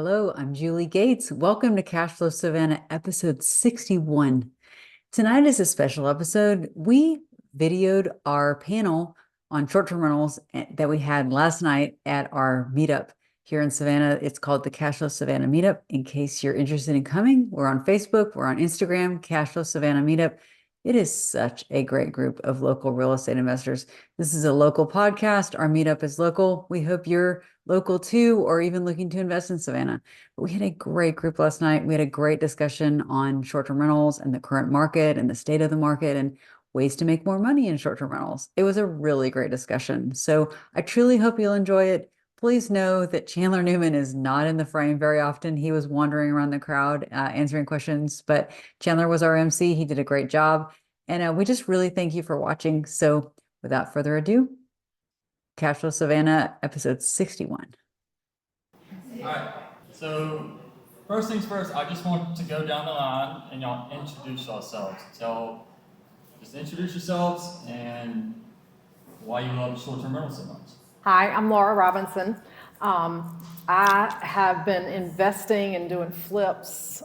Hello, I'm Julie Gates. Welcome to Cashflow Savannah, episode 61. Tonight is a special episode. We videoed our panel on short-term rentals that we had last night at our meetup here in Savannah. It's called the Cashflow Savannah Meetup. In case you're interested in coming, we're on Facebook, we're on Instagram, Cashflow Savannah Meetup. It is such a great group of local real estate investors. This is a local podcast. Our meetup is local. We hope you're local too, or even looking to invest in Savannah. But we had a great group last night. We had a great discussion on short-term rentals and the current market and the state of the market and ways to make more money in short-term rentals. It was a really great discussion. So I truly hope you'll enjoy it. Please know that Chandler Newman is not in the frame very often. He was wandering around the crowd answering questions, but Chandler was our MC. He did a great job. And we just really thank you for watching. So without further ado, Cashflow Savannah, episode 61. All right, so first things first, I just want to go down the line and y'all introduce yourselves. Just introduce yourselves and why you love short-term rentals so much. Hi, I'm Laura Robinson. I have been investing and doing flips,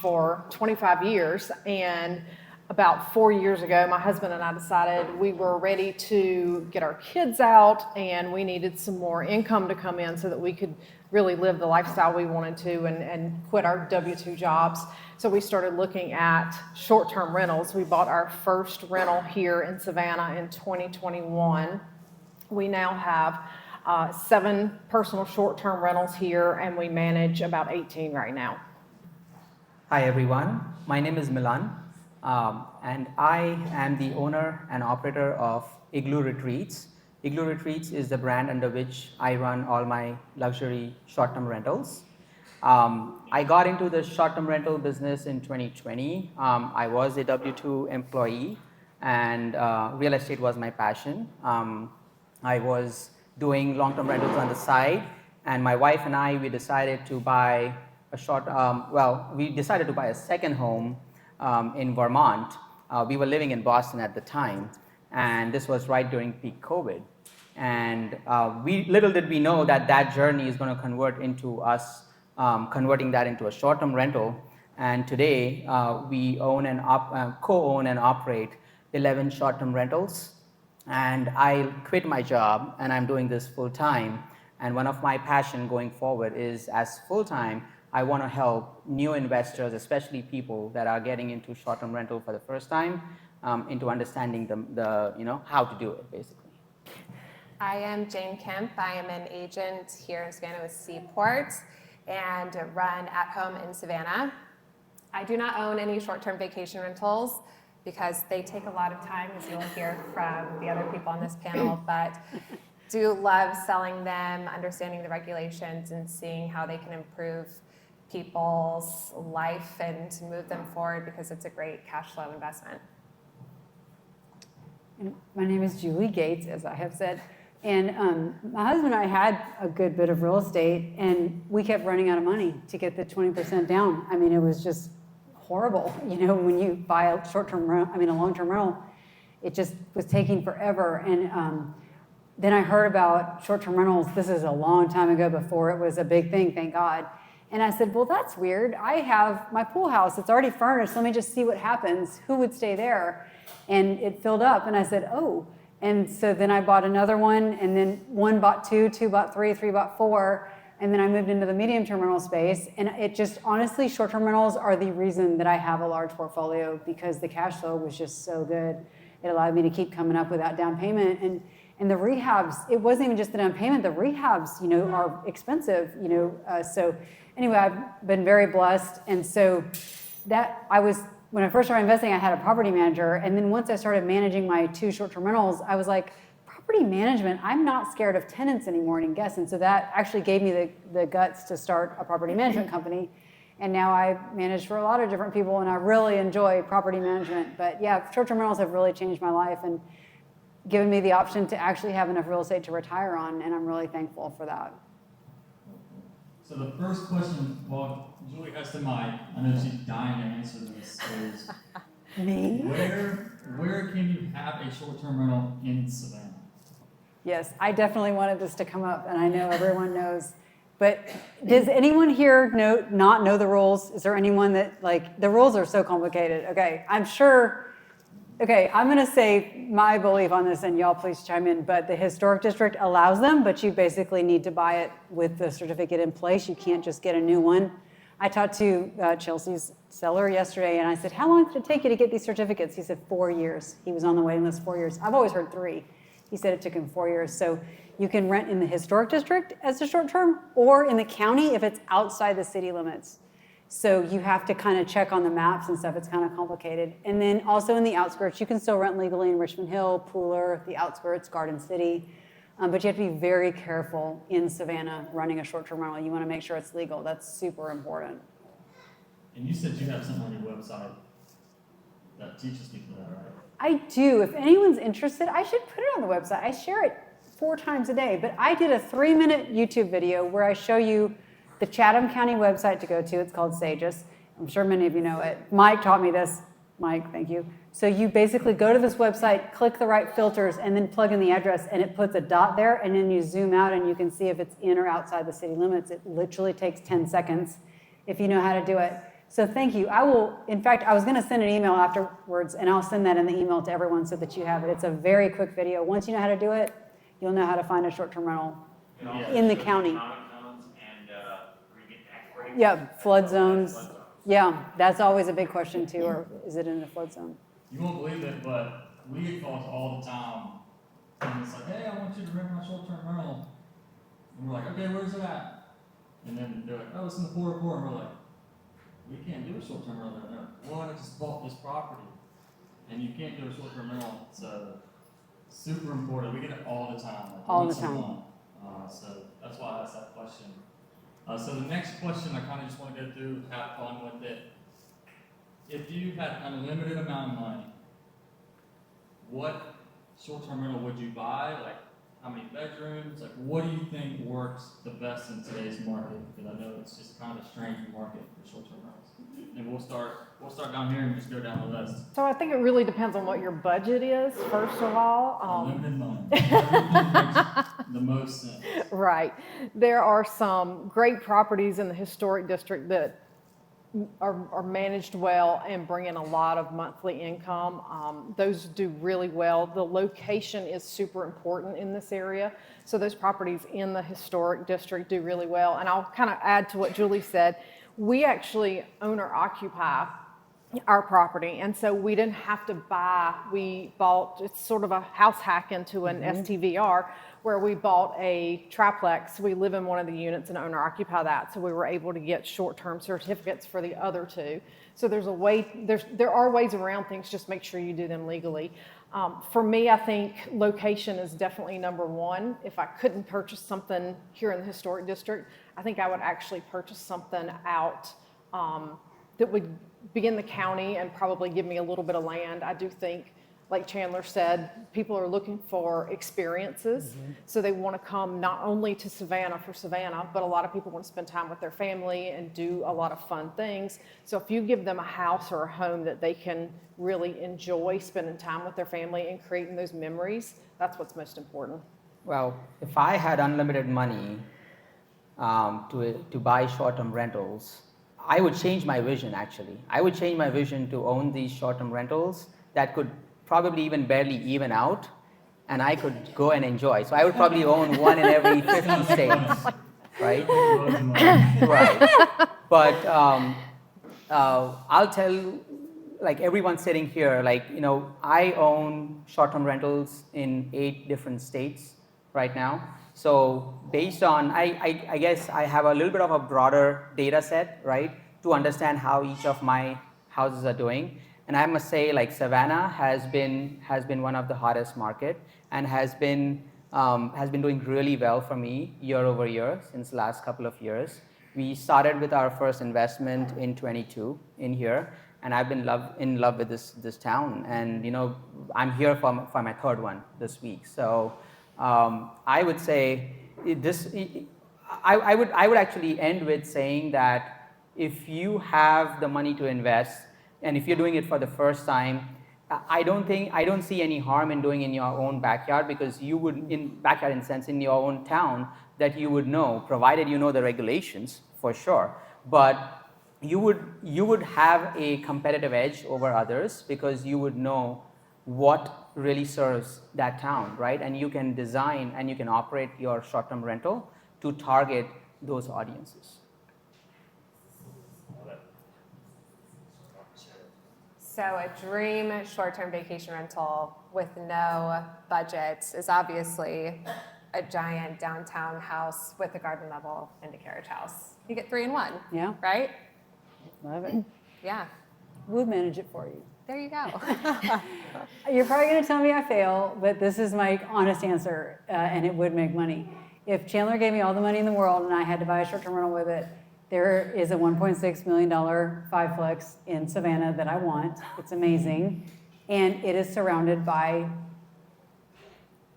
for 25 years. And about 4 years ago, my husband and I decided we were ready to get our kids out and we needed some more income to come in so that we could really live the lifestyle we wanted to and quit our W-2 jobs. So we started looking at short-term rentals. We bought our first rental here in Savannah in 2021. We now have 7 personal short-term rentals here and we manage about 18 right now. Hi everyone, my name is Milan. And I am the owner and operator of Igloo Retreats. Igloo Retreats is the brand under which I run all my luxury short-term rentals. I got into the short-term rental business in 2020. I was a W-2 employee and real estate was my passion. I was doing long-term rentals on the side, and my wife and I, we decided to buy a second home in Vermont. We were living in Boston at the time, and this was right during peak COVID. And little did we know that journey is going to convert into us converting that into a short-term rental. And today we own and co-own and operate 11 short-term rentals. And I quit my job, and I'm doing this full-time. And one of my passion going forward is, as full-time, I want to help new investors, especially people that are getting into short-term rental for the first time, into understanding how to do it, basically. I am Jane Kemp. I am an agent here in Savannah with Seaport and run At Home in Savannah. I do not own any short-term vacation rentals because they take a lot of time, as you'll hear from the other people on this panel, but do love selling them, understanding the regulations, and seeing how they can improve people's life and move them forward because it's a great cash flow investment. And my name is Julie Gates, as I have said, and my husband and I had a good bit of real estate, and we kept running out of money to get the 20% down. I mean, it was just horrible. When you buy a a long-term rental, it just was taking forever. And then I heard about short-term rentals. This is a long time ago, before it was a big thing, thank God. And I said, well, that's weird. I have my pool house. It's already furnished. Let me just see what happens. Who would stay there? And it filled up. And I said, oh. And so then I bought another one. And then one bought two, two bought three, three bought four. And then I moved into the medium-term rental space. And it just, honestly, short-term rentals are the reason that I have a large portfolio, because the cash flow was just so good. It allowed me to keep coming up without down payment. And the rehabs, it wasn't even just the down payment. The rehabs, are expensive, so anyway, I've been very blessed. And so when I first started investing, I had a property manager. And then once I started managing my 2 short-term rentals, I was like, property management, I'm not scared of tenants anymore and guests. And so that actually gave me the guts to start a property management company. And now I manage for a lot of different people, and I really enjoy property management. But yeah, short-term rentals have really changed my life and given me the option to actually have enough real estate to retire on, and I'm really thankful for that. So the first question, well, Julie has the mic. I know she's dying to answer this. Is Me? Where can you have a short-term rental in Savannah? Yes, I definitely wanted this to come up, and I know everyone knows But does anyone here not know the rules? Is there anyone that, like, the rules are so complicated? Okay, I'm sure. Okay, I'm going to say my belief on this, and y'all please chime in, but the historic district allows them, but you basically need to buy it with the certificate in place. You can't just get a new one. I talked to Chelsea's seller yesterday, and I said, how long did it take you to get these certificates? He said 4 years. He was on the waiting list 4 years. I've always heard 3. He said it took him 4 years. So you can rent in the historic district as a short term, or in the county if it's outside the city limits. So you have to kind of check on the maps and stuff. It's kind of complicated. And then also in the outskirts, you can still rent legally in Richmond Hill, Pooler, the outskirts, Garden City. But you have to be very careful in Savannah running a short-term rental. You want to make sure it's legal. That's super important. And you said you have something on your website that teaches people that, right? I do. If anyone's interested, I should put it on the website. I share it 4 times a day. But I did a 3-minute YouTube video where I show you the Chatham County website to go to. It's called Sages. I'm sure many of you know it. Mike taught me this. Mike, thank you. So you basically go to this website, click the right filters, and then plug in the address, and it puts a dot there, and then you zoom out, and you can see if it's in or outside the city limits. It literally takes 10 seconds if you know how to do it. So thank you. I will, in fact, I was going to send an email afterwards, and I'll send that in the email to everyone so that you have it. It's a very quick video. Once you know how to do it, you'll know how to find a short-term rental in the county. Yeah, flood zones. Yeah, that's always a big question too, or is it in the flood zone? You won't believe it, but we get calls all the time. And it's like, hey, I want you to rent my short-term rental. And we're like, okay, where's it at? And then they're like, oh, it's in the 404. And we're like, we can't do a short-term rental there. And they're like, well, I just bought this property. And you can't do a short-term rental. It's super important. We get it all the time. Like All once the a time. month. So that's why I asked that question. So the next question I kind of just want to go through, have fun with it. If you had an unlimited amount of money, what short-term rental would you buy? Like, how many bedrooms? Like, what do you think works the best in today's market? Because I know it's just kind of a strange market for short-term rentals. And we'll start down here and just go down the list. So I think it really depends on what your budget is, first of all. Unlimited money. Everything makes the most sense. Right. There are some great properties in the historic district that are managed well and bring in a lot of monthly income. Those do really well. The location is super important in this area. So those properties in the historic district do really well. And I'll kind of add to what Julie said. We actually own or occupy our property, and so we didn't have to buy. We bought, it's sort of a house hack into an STVR, where we bought a triplex. We live in one of the units and own or occupy that, so we were able to get short-term certificates for the other 2. So there's a way, there are ways around things, just make sure you do them legally. For me, I think location is definitely number 1. If I couldn't purchase something here in the historic district, I think I would actually purchase something out that would be in the county and probably give me a little bit of land. I do think, like Chandler said, people are looking for experiences. So they want to come not only to Savannah for Savannah, but a lot of people want to spend time with their family and do a lot of fun things. So if you give them a house or a home that they can really enjoy spending time with their family and creating those memories, that's what's most important. Well, if I had unlimited money to buy short-term rentals, I would change my vision actually. I would change my vision to own these short-term rentals that could probably even barely even out, and I could go and enjoy. So I would probably own one in every 50 states, right? Right. But I'll tell you, like everyone sitting here, like, you know, I own short-term rentals in 8 different states right now. So based on, I guess I have a little bit of a broader data set, right, to understand how each of my houses are doing. And I must say, like, Savannah has been one of the hottest market and has been doing really well for me year over year since the last couple of years. We started with our first investment in 22 in here, and I've been in love with this town. And, you know, I'm here for my 3rd one this week. So I would say I would actually end with saying that if you have the money to invest, and if you're doing it for the first time, I don't see any harm in doing it in your own backyard, because you would, in backyard in sense, in your own town, that you would know, provided you know the regulations for sure, but you would have a competitive edge over others because you would know what really serves that town, right? And you can design and you can operate your short-term rental to target those audiences. So a dream short-term vacation rental with no budget is obviously a giant downtown house with a garden level and a carriage house. You get 3 in 1. Yeah. Right? Love it. Yeah. We'll manage it for you. There you go. You're probably going to tell me I fail, but this is my honest answer, and it would make money. If Chandler gave me all the money in the world and I had to buy a short-term rental with it, there is a $1.6 million 5-flex in Savannah that I want. It's amazing. And it is surrounded by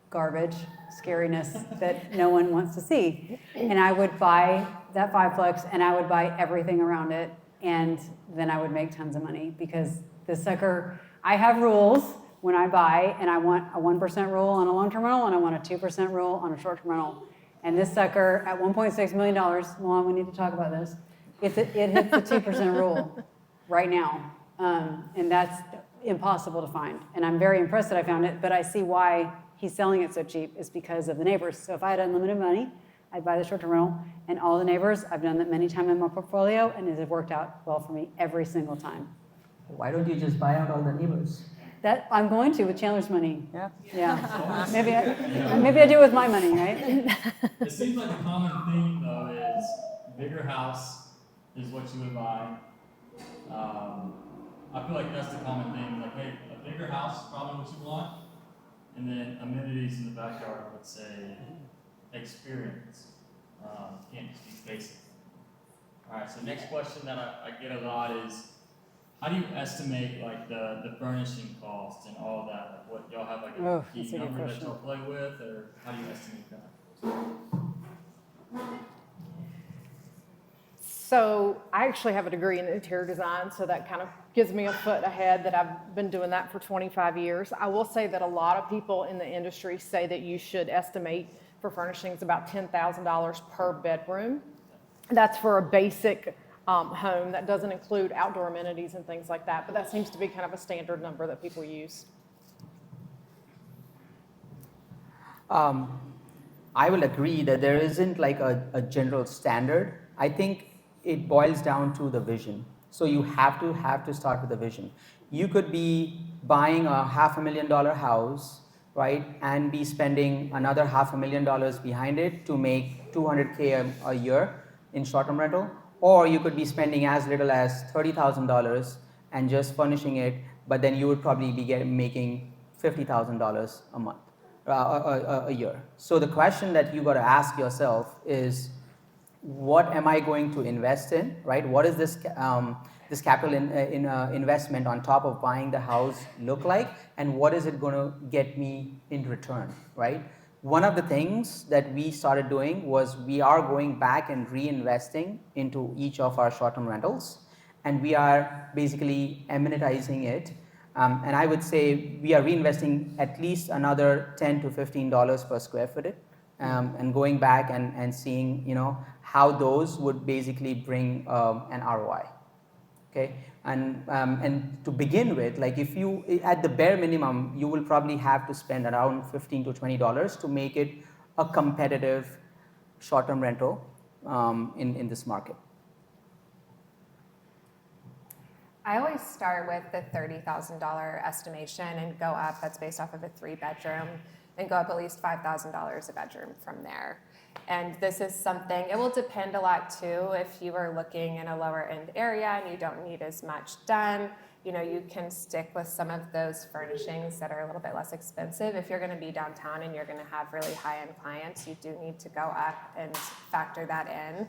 garbage, scariness that no one wants to see. And I would buy that 5-flex and I would buy everything around it, and then I would make tons of money because this sucker, I have rules when I buy, and I want a 1% rule on a long-term rental and I want a 2% rule on a short-term rental. And this sucker at $1.6 million, Milan, we need to talk about this. It hits the 2% rule right now. And that's impossible to find. And I'm very impressed that I found it, but I see why he's selling it so cheap is because of the neighbors. So if I had unlimited money, I'd buy the short-term rental, and all the neighbors, I've done that many times in my portfolio, and it has worked out well for me every single time. Why don't you just buy out all the neighbors? That I'm going to with Chandler's money. Yeah. Yeah. Maybe I do it with my money, right? It seems like a common theme though is bigger house is what you would buy. I feel like that's the common thing. Like, hey, a bigger house is probably what you want, and then amenities in the backyard. I would say experience. Can't just be basic. All right. So next question that I get a lot is, how do you estimate like the furnishing cost and all that? Like, what y'all have like a that's key a good number that question. y'all play with, or how do you estimate that? So I actually have a degree in interior design, so that kind of gives me a foot ahead that I've been doing that for 25 years. I will say that a lot of people in the industry say that you should estimate for furnishings about $10,000 per bedroom. That's for a basic home. That doesn't include outdoor amenities and things like that, but that seems to be kind of a standard number that people use. I will agree that there isn't like a general standard. I think it boils down to the vision. So you have to start with the vision. You could be buying a $500,000 house, right, and be spending another $500,000 behind it to make $200K a year in short-term rental, or you could be spending as little as $30,000 and just furnishing it, but then you would probably be making $50,000 a month, a year. So the question that you got to ask yourself is, what am I going to invest in, right? What is this this capital investment on top of buying the house look like, and what is it going to get me in return, right? One of the things that we started doing was we are going back and reinvesting into each of our short-term rentals, and we are basically amenitizing it. And I would say we are reinvesting at least another $10 to $15 per square foot, and going back and seeing, how those would basically bring an ROI. Okay, and to begin with, like if you, at the bare minimum, you will probably have to spend around $15 to $20 to make it a competitive short-term rental in this market. I always start with the $30,000 estimation and go up. That's based off of a 3-bedroom, and go up at least $5,000 a bedroom from there. And this is something, it will depend a lot too. If you are looking in a lower end area and you don't need as much done, you can stick with some of those furnishings that are a little bit less expensive. If you're going to be downtown and you're going to have really high-end clients, you do need to go up and factor that in.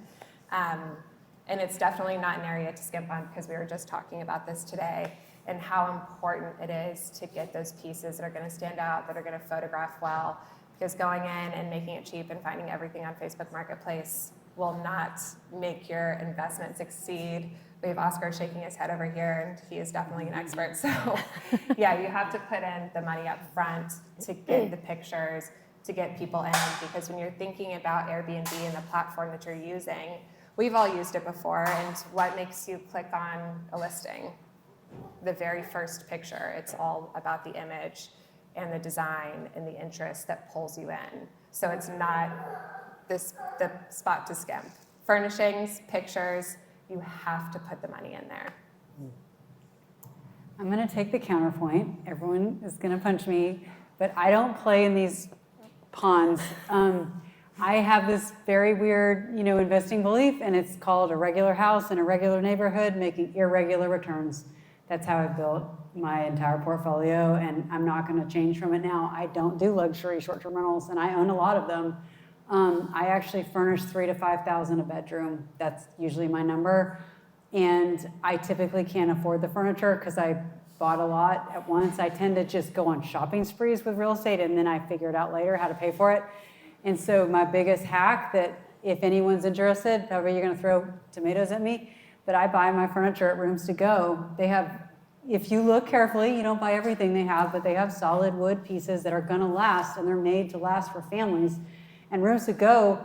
And it's definitely not an area to skimp on, because we were just talking about this today and how important it is to get those pieces that are going to stand out, that are going to photograph well. Because going in and making it cheap and finding everything on Facebook Marketplace will not make your investment succeed. We have Oscar shaking his head over here, and he is definitely an expert. So yeah, you have to put in the money up front to get the pictures, to get people in, because when you're thinking about Airbnb and the platform that you're using, we've all used it before, and what makes you click on a listing? The very first picture. It's all about the image and the design and the interest that pulls you in. So it's not the spot to skimp. Furnishings, pictures, you have to put the money in there. I'm going to take the counterpoint. Everyone is going to punch me, but I don't play in these ponds. I have this very weird, investing belief, and it's called a regular house in a regular neighborhood making irregular returns. That's how I built my entire portfolio, and I'm not going to change from it now. I don't do luxury short-term rentals, and I own a lot of them. I actually furnish $3,000 to $5,000 a bedroom. That's usually my number. And I typically can't afford the furniture because I bought a lot at once. I tend to just go on shopping sprees with real estate, and then I figure it out later how to pay for it. And so my biggest hack, that if anyone's interested, probably you're going to throw tomatoes at me, but I buy my furniture at Rooms to Go. They have, if you look carefully, you don't buy everything they have, but they have solid wood pieces that are going to last, and they're made to last for families. And Rooms to Go,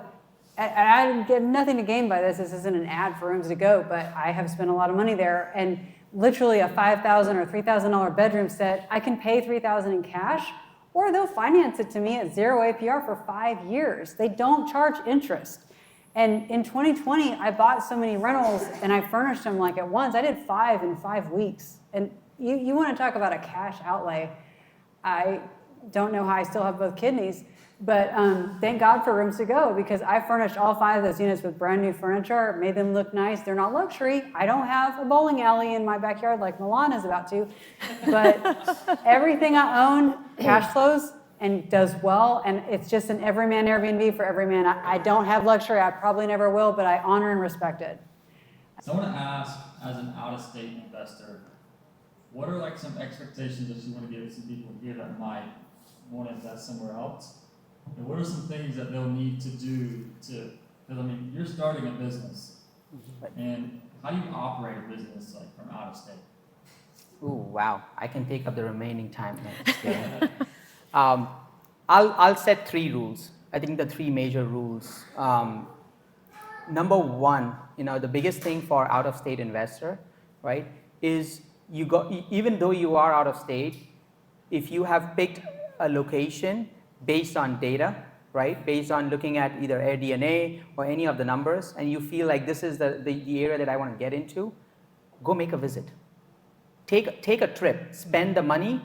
I get nothing to gain by this. This isn't an ad for Rooms to Go, but I have spent a lot of money there. And literally a $5,000 or $3,000 bedroom set, I can pay $3,000 in cash, or they'll finance it to me at 0 APR for 5 years. They don't charge interest. And in 2020, I bought so many rentals and I furnished them like at once. I did 5 in 5 weeks. And you want to talk about a cash outlay. I don't know how I still have both kidneys, but thank God for Rooms to Go, because I furnished all 5 of those units with brand new furniture, made them look nice. They're not luxury. I don't have a bowling alley in my backyard like Milan is about to, but everything I own cash flows and does well, and it's just an everyman Airbnb for every man. I don't have luxury. I probably never will, but I honor and respect it. So I want to ask, as an out-of-state investor, what are like some expectations that you want to give some people here that might want to invest somewhere else? And what are some things that they'll need to do to, because I mean, you're starting a business, and how do you operate a business like from out of state? Ooh, wow. I can take up the remaining time. No, just kidding. I'll set 3 rules. I think the 3 major rules. Number 1, the biggest thing for out-of-state investor, right, is even though you are out of state, if you have picked a location based on data, right, based on looking at either AirDNA or any of the numbers, and you feel like this is the area that I want to get into, go make a visit. Take a trip, spend the money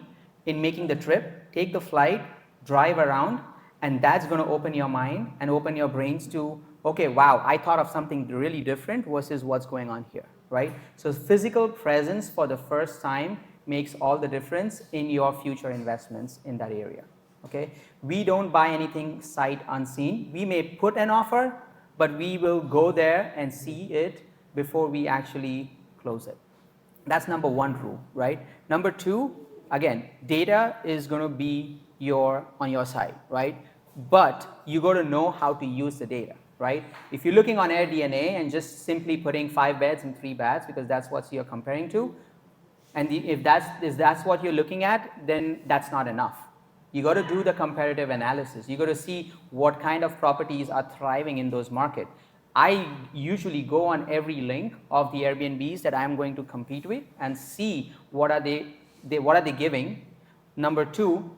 in making the trip, take the flight, drive around, and that's going to open your mind and open your brains to, okay, wow, I thought of something really different versus what's going on here, right? So physical presence for the first time makes all the difference in your future investments in that area, okay? We don't buy anything sight unseen. We may put an offer, but we will go there and see it before we actually close it. That's number 1 rule, right? Number 2, again, data is going to be on your side, right? But you got to know how to use the data, right? If you're looking on AirDNA and just simply putting 5 beds and 3 baths because that's what you're comparing to, and if that's what you're looking at, then that's not enough. You got to do the comparative analysis. You got to see what kind of properties are thriving in those markets. I usually go on every link of the Airbnbs that I'm going to compete with and see what are they giving. Number 2,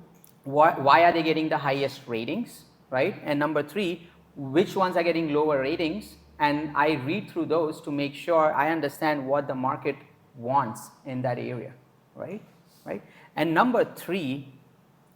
why are they getting the highest ratings, right? And number 3, which ones are getting lower ratings? And I read through those to make sure I understand what the market wants in that area, right? And number 3,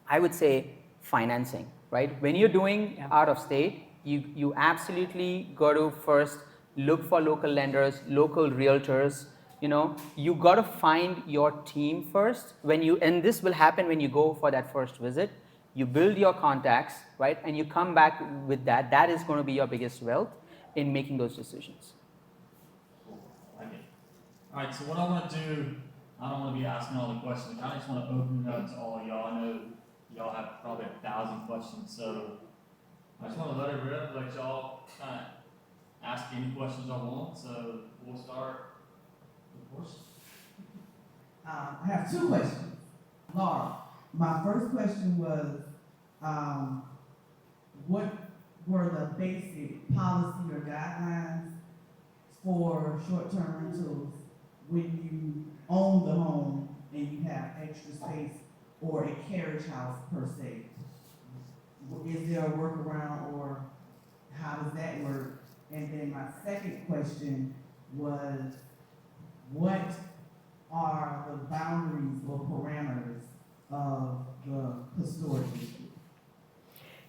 I would say financing, right? When you're doing out of state, you absolutely got to first look for local lenders, local realtors. You got to find your team first. And this will happen when you go for that first visit. You build your contacts, right? And you come back with that. That is going to be your biggest wealth in making those decisions. Cool. I like it. All right, so what I want to do, I don't want to be asking all the questions. I just want to open it up to all of y'all. I know y'all have probably 1,000 questions, so I just want to let it rip, let y'all kind of ask any questions y'all want. So we'll start with course. I have 2 questions. Laura, my first question was, what were the basic policy or guidelines for short-term rentals when you own the home and you have extra space or a carriage house per se? Is there a workaround, or how does that work? And then my second question was, what are the boundaries or parameters of the historic district?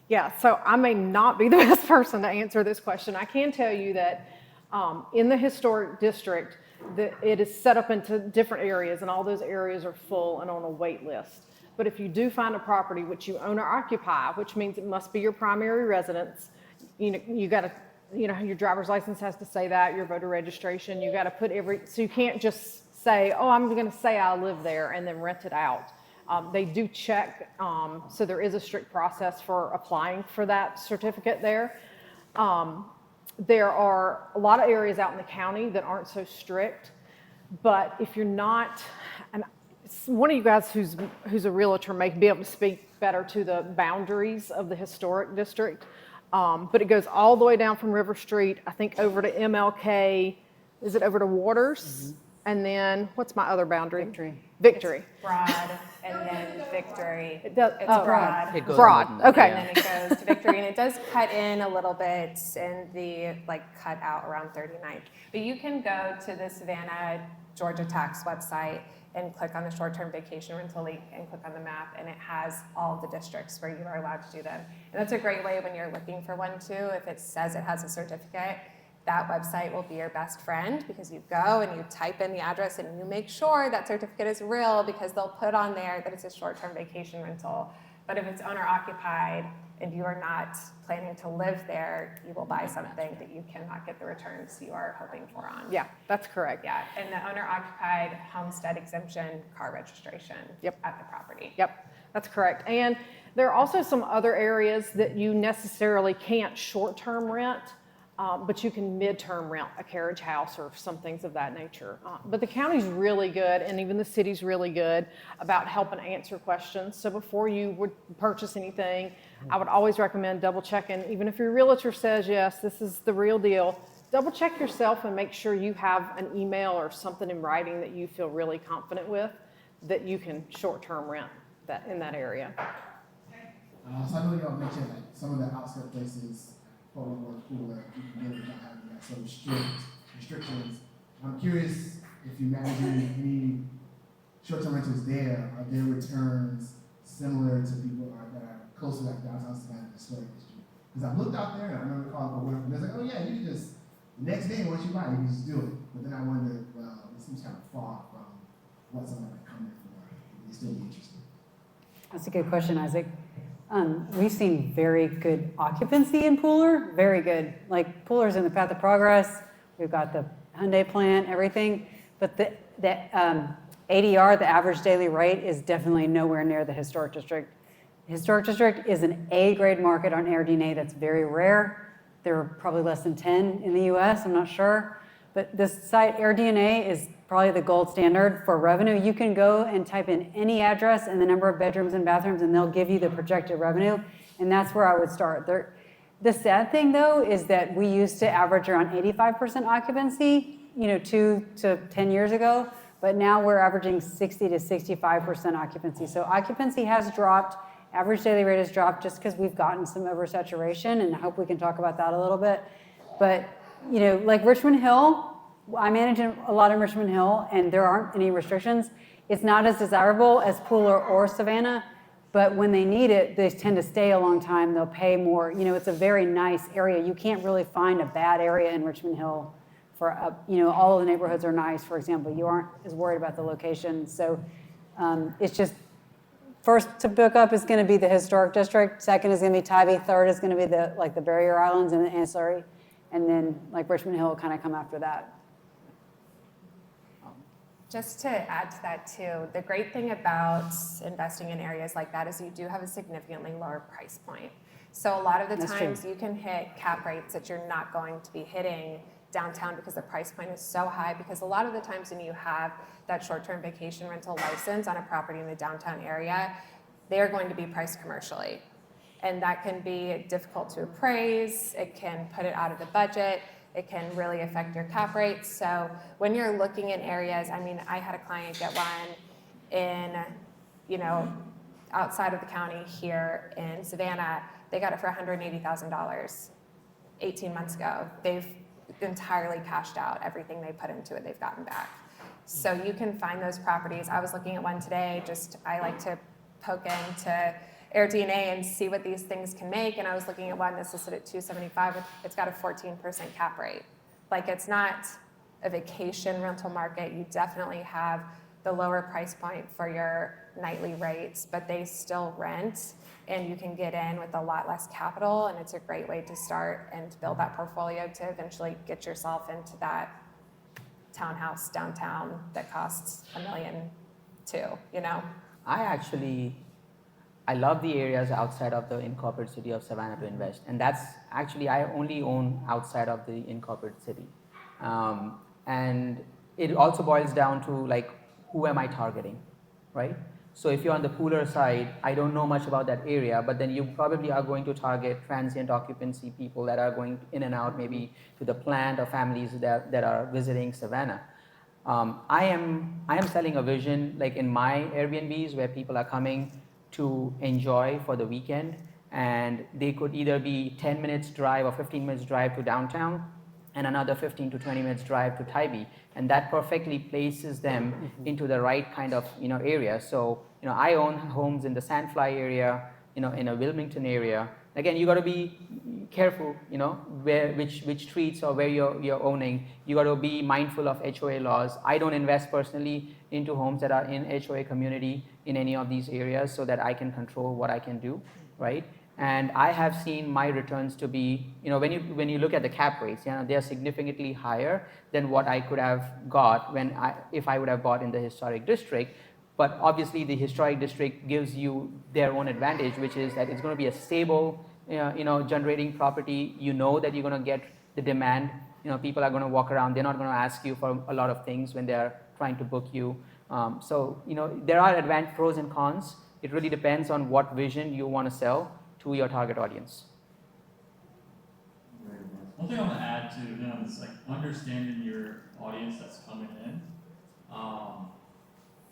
Yeah, so I may not be the best person to answer this question. I can tell you that in the historic district, it is set up into different areas, and all those areas are full and on a wait list. But if you do find a property which you own or occupy, which means it must be your primary residence, you got to, your driver's license has to say that, your voter registration, you got to put so you can't just say, oh, I'm going to say I live there and then rent it out. They do check, so there is a strict process for applying for that certificate there. There are a lot of areas out in the county that aren't so strict, but if you're not, and one of you guys who's a realtor may be able to speak better to the boundaries of the historic district, but it goes all the way down from River Street, I think over to MLK, is it over to Waters? And then, what's my other boundary? Victory. Broad, and then Victory. It does, It's oh, broad. It goes Broad, more than that, okay. And then it goes to Victory, and it does cut in a little bit in the, cut out around 39th. But you can go to the Savannah, Georgia tax website and click on the short-term vacation rental link and click on the map, and it has all the districts where you are allowed to do them. And that's a great way when you're looking for one too. If it says it has a certificate, that website will be your best friend, because you go and you type in the address and you make sure that certificate is real, because they'll put on there that it's a short-term vacation rental. But if it's owner occupied and you are not planning to live there, you will buy something that you cannot get the returns you are hoping for on. Yeah, that's correct. Yeah, and the owner occupied homestead exemption car registration at the property. Yep, that's correct. And there are also some other areas that you necessarily can't short-term rent, but you can mid-term rent a carriage house or some things of that nature. But the county's really good, and even the city's really good about helping answer questions. So before you would purchase anything, I would always recommend double checking. Even if your realtor says, yes, this is the real deal, double check yourself and make sure you have an email or something in writing that you feel really confident with, that you can short-term rent that in that area. So I know y'all mentioned some of the outskirt places, Portland or cooler, you can get without having that sort of restrictions. I'm curious if you're managing any short-term rentals there, are their returns similar to people that are close to downtown Savannah historic district? Because I've looked out there and I remember calling for work and they're like, oh yeah, you can just, the next day once you buy it, you can just do it. But then I wonder, well, it seems kind of far from what someone might come there for. Would they still be interested? That's a good question, Isaac. We've seen very good occupancy in Pooler, very good. Like Pooler's in the path of progress. We've got the Hyundai plant, everything. But the ADR, the average daily rate, is definitely nowhere near the historic district. The historic district is an A-grade market on AirDNA that's very rare. There are probably less than 10 in the US, I'm not sure. But this site, AirDNA, is probably the gold standard for revenue. You can go and type in any address and the number of bedrooms and bathrooms, and they'll give you the projected revenue. And that's where I would start. The sad thing, though, is that we used to average around 85% occupancy, 2 to 10 years ago. But now we're averaging 60 to 65% occupancy. So occupancy has dropped. Average daily rate has dropped just because we've gotten some oversaturation, and I hope we can talk about that a little bit. But like Richmond Hill, I manage a lot in Richmond Hill, and there aren't any restrictions. It's not as desirable as Pooler or Savannah, but when they need it, they tend to stay a long time. They'll pay more. It's a very nice area. You can't really find a bad area in Richmond Hill. All of the neighborhoods are nice, for example. You aren't as worried about the location. So it's just, first to book up is going to be the historic district. Second is going to be Tybee. Third is going to be the barrier islands and the ancillary. And then Richmond Hill will kind of come after that. Just to add to that too, the great thing about investing in areas like that is you do have a significantly lower price point. So a lot of the That's times true. you can hit cap rates that you're not going to be hitting downtown because the price point is so high, because a lot of the times when you have that short-term vacation rental license on a property in the downtown area, they are going to be priced commercially. And that can be difficult to appraise, it can put it out of the budget, it can really affect your cap rates. So when you're looking in areas, I mean, I had a client get one in, you know, outside of the county here in Savannah. They got it for $180,000 18 months ago. They've entirely cashed out everything they put into it, they've gotten back. So you can find those properties. I was looking at one today, I like to poke into AirDNA and see what these things can make, and I was looking at one that's listed at $275, it's got a 14% cap rate. Like, it's not a vacation rental market. You definitely have the lower price point for your nightly rates, but they still rent, and you can get in with a lot less capital, and it's a great way to start and build that portfolio to eventually get yourself into that townhouse downtown that costs $1 million too, you know? I love the areas outside of the incorporated city of Savannah to invest, and that's actually, I only own outside of the incorporated city. And it also boils down to, like, who am I targeting, right? So if you're on the Pooler side, I don't know much about that area, but then you probably are going to target transient occupancy people that are going in and out, maybe to the plant, or families that are visiting Savannah. I am selling a vision, like in my Airbnbs, where people are coming to enjoy for the weekend, and they could either be 10 minutes drive or 15 minutes drive to downtown, and another 15 to 20 minutes drive to Tybee, and that perfectly places them into the right kind of, you know, area. So, you know, I own homes in the Sandfly area, you know, in a Wilmington area. Again, you got to be careful, you know, which streets or where you're owning. You got to be mindful of HOA laws. I don't invest personally into homes that are in HOA community in any of these areas, so that I can control what I can do, right? And I have seen my returns to be, you know, when you look at the cap rates, you know, they are significantly higher than what I could have got if I would have bought in the historic district. But obviously, the historic district gives you their own advantage, which is that it's going to be a stable, you know, generating property. You know that you're going to get the demand. You know, people are going to walk around. They're not going to ask you for a lot of things when they're trying to book you. So, you know, there are pros and cons. It really depends on what vision you want to sell to your target audience. One thing I want to add to him is, like, understanding your audience that's coming in,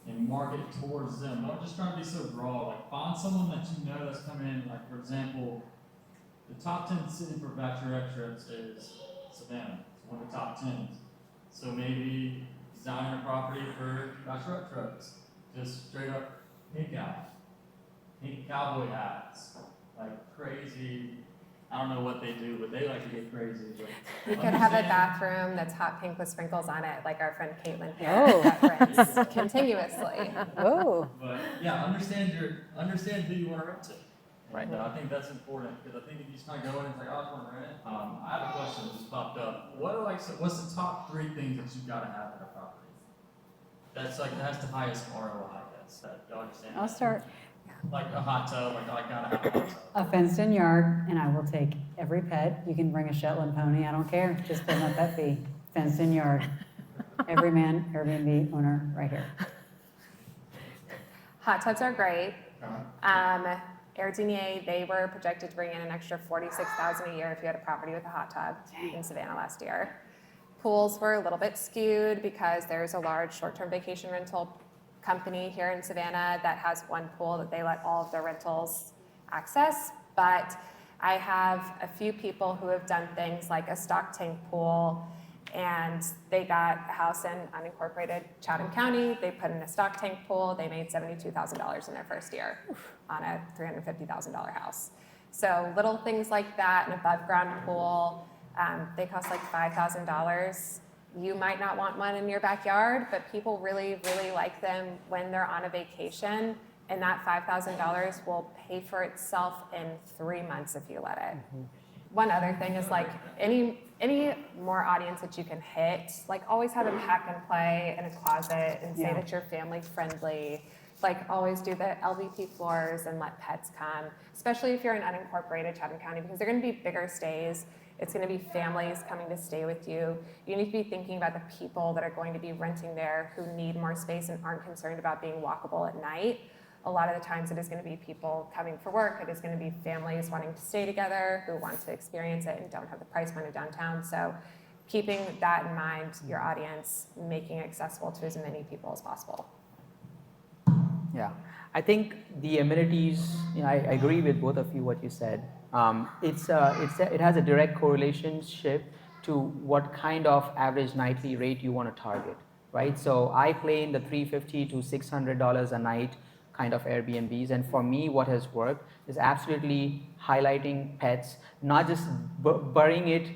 and market towards them. Don't just try to be so broad. Like, find someone that you know that's coming in. Like, for example, the top 10 city for bachelorette trips is Savannah. It's one of the top 10s. So maybe designing a property for bachelorette trips, just straight up pink out, pink cowboy hats, like crazy. I don't know what they do, but they like to get crazy. You could have a bathroom that's hot pink with sprinkles on it, like our friend Caitlin here, Oh. that rents continuously. Oh, But yeah, understand who you want to rent to. Right. And I think that's important, because I think if you just kind of go in and it's like, oh, I just want to rent it. I have a question that just popped up. What's the top 3 things that you got to have in a property? That's the highest ROI, I guess. That you understand? I'll start. Like a hot tub, like I gotta have a hot tub. A fenced-in yard, and I will take every pet. You can bring a Shetland pony, I don't care. Just put my pet fee. Fenced-in yard. Every man, Airbnb owner, right here. Hot tubs are great. AirDNA, they were projected to bring in an extra $46,000 a year if you had a property with a hot tub in Savannah last year. Pools were a little bit skewed because there's a large short-term vacation rental company here in Savannah that has one pool that they let all of their rentals access. But I have a few people who have done things like a stock tank pool, and they got a house in unincorporated Chatham County. They put in a stock tank pool. They made $72,000 in their first year on a $350,000 house. So little things like that, an above ground pool, they cost like $5,000. You might not want one in your backyard, but people really, really like them when they're on a vacation, and that $5,000 will pay for itself in 3 months if you let it. One other thing is, like, any more audience that you can hit, like, always have a pack and play in a closet and say that you're family friendly. Like, always do the LVP floors and let pets come, especially if you're in unincorporated Chatham County, because they're going to be bigger stays. It's going to be families coming to stay with you. You need to be thinking about the people that are going to be renting there who need more space and aren't concerned about being walkable at night. A lot of the times it is going to be people coming for work. It is going to be families wanting to stay together who want to experience it and don't have the price point of downtown. So keeping that in mind, your audience, making it accessible to as many people as possible. Yeah, I think the amenities, I agree with both of you what you said. It has a direct correlationship to what kind of average nightly rate you want to target, right? So I play in the $350 to $600 a night kind of Airbnbs, and for me what has worked is absolutely highlighting pets, not just burying it,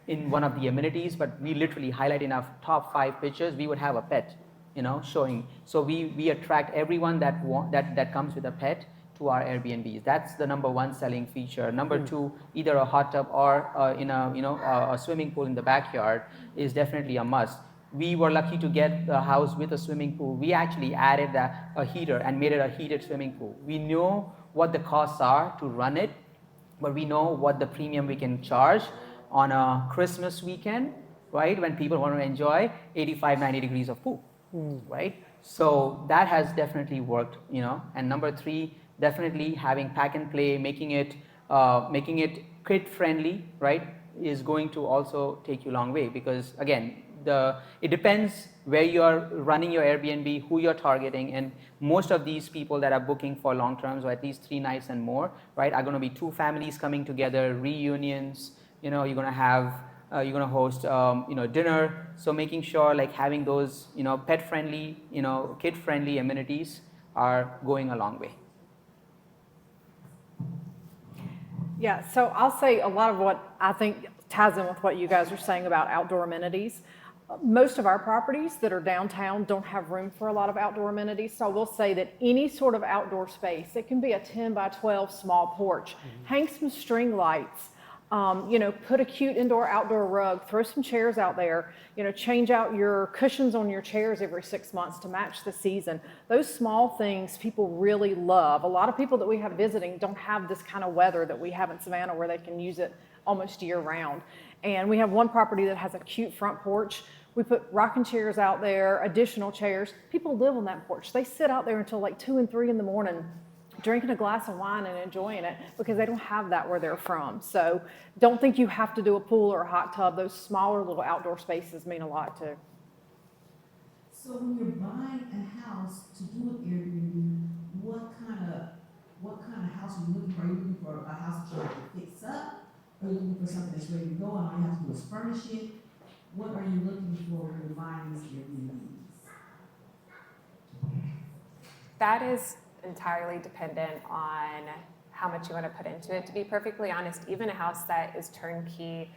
in one of the amenities, but we literally highlight in our top 5 pictures, we would have a pet, showing. So we attract everyone that comes with a pet to our Airbnbs. That's the number 1 selling feature. Number 2, either a hot tub or a swimming pool in the backyard is definitely a must. We were lucky to get a house with a swimming pool. We actually added a heater and made it a heated swimming pool. We know what the costs are to run it, but we know what the premium we can charge on a Christmas weekend, right? When people want to enjoy 85, 90 degrees of pool, right? So that has definitely worked, And number 3, definitely having pack and play, making it kid friendly, right, is going to also take you a long way, because again, it depends where you're running your Airbnb, who you're targeting, and most of these people that are booking for long terms or at least 3 nights and more, right, are going to be 2 families coming together, reunions, you're going to host dinner. So making sure like having those pet friendly, kid friendly amenities are going a long way. Yeah, so I'll say a lot of what I think ties in with what you guys are saying about outdoor amenities. Most of our properties that are downtown don't have room for a lot of outdoor amenities. So I will say that any sort of outdoor space, it can be a 10 by 12 small porch, hang some string lights, put a cute indoor outdoor rug, throw some chairs out there, change out your cushions on your chairs every 6 months to match the season. Those small things people really love. A lot of people that we have visiting don't have this kind of weather that we have in Savannah where they can use it almost year round. And we have one property that has a cute front porch. We put rocking chairs out there, additional chairs. People live on that porch. They sit out there until like 2 and 3 in the morning, drinking a glass of wine and enjoying it because they don't have that where they're from. So don't think you have to do a pool or a hot tub. Those smaller little outdoor spaces mean a lot too. So when you're buying a house to do an Airbnb, what kind of house are you looking for? Are you looking for a house that you have to fix up? Are you looking for something that's ready to go and all you have to do is furnish it? What are you looking for when you're buying these Airbnbs? That is entirely dependent on how much you want to put into it. To be perfectly honest, even a house that is turnkey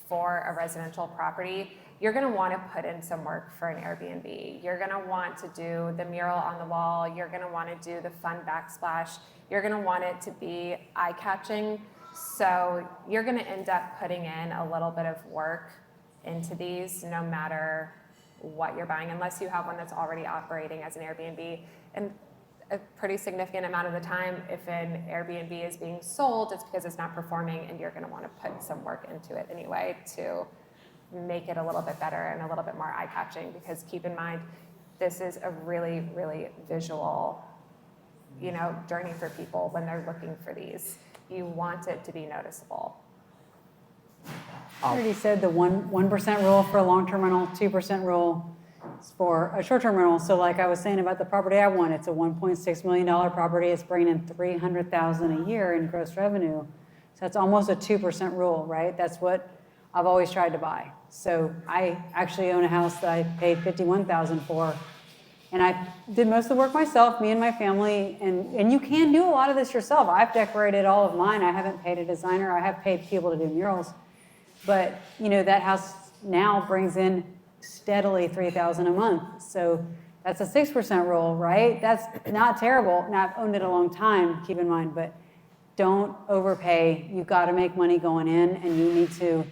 for a residential property, you're going to want to put in some work for an Airbnb. You're going to want to do the mural on the wall. You're going to want to do the fun backsplash. You're going to want it to be eye-catching. So you're going to end up putting in a little bit of work into these no matter what you're buying, unless you have one that's already operating as an Airbnb. And a pretty significant amount of the time, if an Airbnb is being sold, it's because it's not performing and you're going to want to put some work into it anyway to make it a little bit better and a little bit more eye-catching, because keep in mind, this is a really, really visual, journey for people when they're looking for these. You want it to be noticeable. I already said the 1% rule for a long-term rental, 2% rule for a short-term rental. So like I was saying about the property I want, it's a $1.6 million property. It's bringing in $300,000 a year in gross revenue. So that's almost a 2% rule, right? That's what I've always tried to buy. So I actually own a house that I paid $51,000 for. And I did most of the work myself, me and my family, and you can do a lot of this yourself. I've decorated all of mine. I haven't paid a designer. I have paid people to do murals. But, that house now brings in steadily $3,000 a month. So that's a 6% rule, right? That's not terrible. Now, I've owned it a long time, keep in mind, but don't overpay. You've got to make money going in, and you need to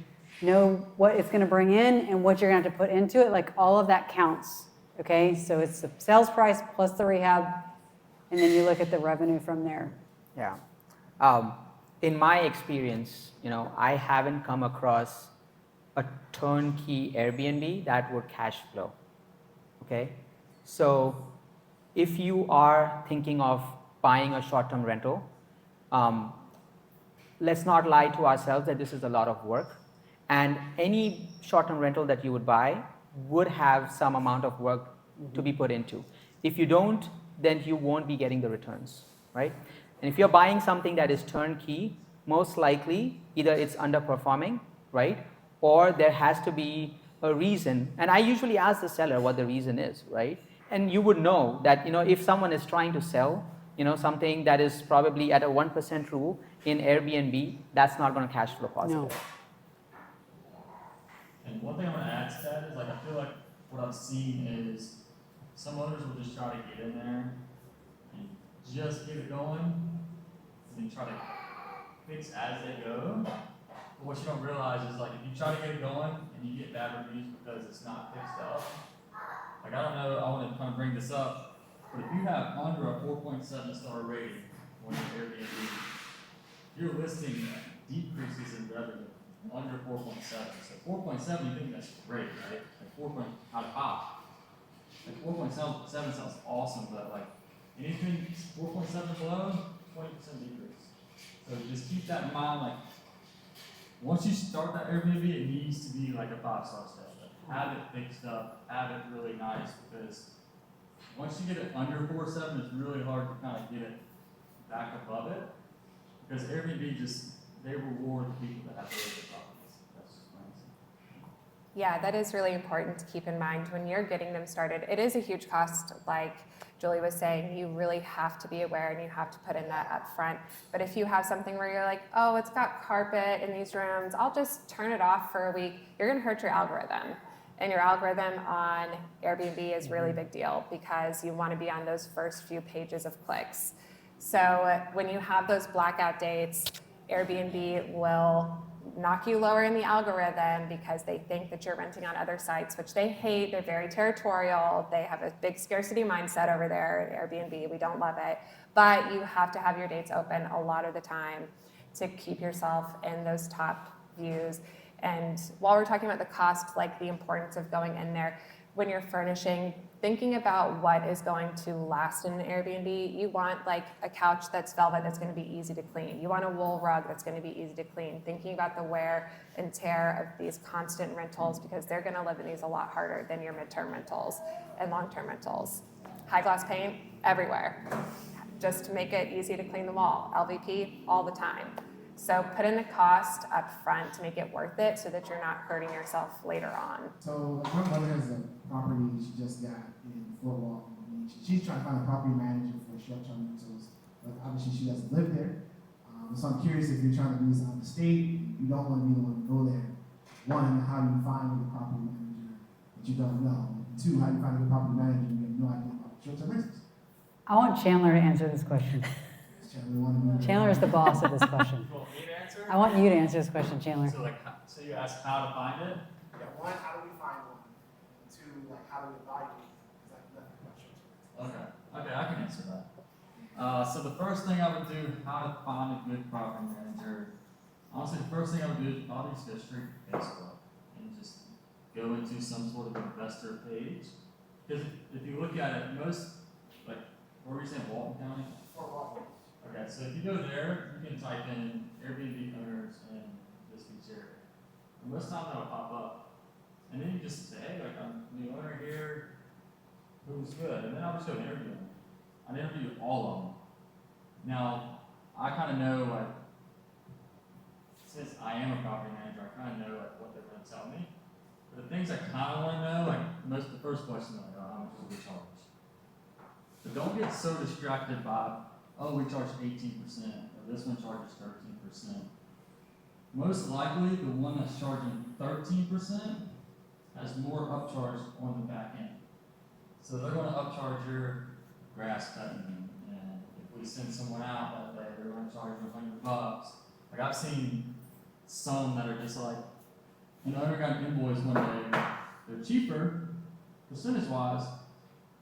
know what it's going to bring in and what you're going to have to put into it. Like, all of that counts. Okay, so it's the sales price plus the rehab, and then you look at the revenue from there. Yeah. In my experience, I haven't come across a turnkey Airbnb that would cash flow. Okay, so if you are thinking of buying a short-term rental, let's not lie to ourselves that this is a lot of work. And any short-term rental that you would buy would have some amount of work to be put into. If you don't, then you won't be getting the returns, right? And if you're buying something that is turnkey, most likely either it's underperforming, right? Or there has to be a reason. And I usually ask the seller what the reason is, right? And you would know that, if someone is trying to sell, something that is probably at a 1% rule in Airbnb, that's not going to cash flow positive. No. And one thing I'm gonna add to that is like I feel like what I've seen is some owners will just try to get in there and just get it going and then try to fix as they go. But what you don't realize is like if you try to get it going and you get bad reviews because it's not fixed up, like I don't know, I want to kind of bring this up, but if you have under a 4.7 star rating on your Airbnb, your listing decreases in revenue under 4.7. So 4.7, you think that's great, right? Like 4 out of 5. Like 4.7 sounds awesome, but like anything 4.7 below, 20% decrease. So just keep that in mind. Like once you start that Airbnb, it needs to be like a 5-star stay. Have it fixed up, have it really nice, because once you get it under 4.7, it's really hard to kind of get it back above it. Because Airbnb they reward the people that have really good properties. That's just my answer. Yeah, that is really important to keep in mind when you're getting them started. It is a huge cost, like Julie was saying. You really have to be aware and you have to put in that up front. But if you have something where you're like, oh, it's got carpet in these rooms, I'll just turn it off for a week, you're gonna hurt your algorithm. And your algorithm on Airbnb is really big deal because you want to be on those first few pages of clicks. So when you have those blackout dates, Airbnb will knock you lower in the algorithm because they think that you're renting on other sites, which they hate. They're very territorial. They have a big scarcity mindset over there at Airbnb. We don't love it. But you have to have your dates open a lot of the time to keep yourself in those top views. And while we're talking about the cost, like the importance of going in there, when you're furnishing, thinking about what is going to last in an Airbnb. You want like a couch that's velvet that's going to be easy to clean. You want a wool rug that's going to be easy to clean. Thinking about the wear and tear of these constant rentals because they're going to live in these a lot harder than your midterm rentals and long-term rentals. High gloss paint everywhere. Just to make it easy to clean the wall. LVP all the time. So put in the cost up front to make it worth it so that you're not hurting yourself later on. So my mother has a property she just got in Fort Walton Beach. She's trying to find a property manager for short-term rentals, but obviously she doesn't live there. So I'm curious if you're trying to do this out of the state, you don't want to be the one to go there. One, how do you find a property manager that you don't know? And two, how do you find a good property manager and you have no idea about short-term rentals? I want Chandler to answer this question. Chandler is the boss of this question. You want me to answer? I want you to answer this question, Chandler. So you asked how to find it? Yeah, one, how do we find one? And two, like, how do we evaluate it? Because I've nothing about short-term rentals. Okay, I can answer that. So the first thing I would do, how to find a good property manager. Honestly, the first thing I would do is probably just go straight to Facebook and just go into some sort of investor page. Because if you look at it, most, like, where were you saying, Walton County? Fort Walton. Okay, so if you go there, you can type in Airbnb owners in this beach area. And most times that'll pop up. And then you just say, hey, like, I'm the owner here, who's good? And then I'll just go interview them. I'd interview all of them. Now, I kind of know, like, since I am a property manager, I kind of know, like, what they're going to tell me. But the things I kind of want to know, like, the first question, like, how much do we charge? But don't get so distracted by, oh, we charge 18%, or this one charges 13%. Most likely, the one that's charging 13% has more upcharge on the back end. So they're going to upcharge your grass cutting, and if we send someone out that day, they're going to charge you $100. Like I've seen some that are just like, an owner got an invoice one day, they're cheaper, percentage-wise,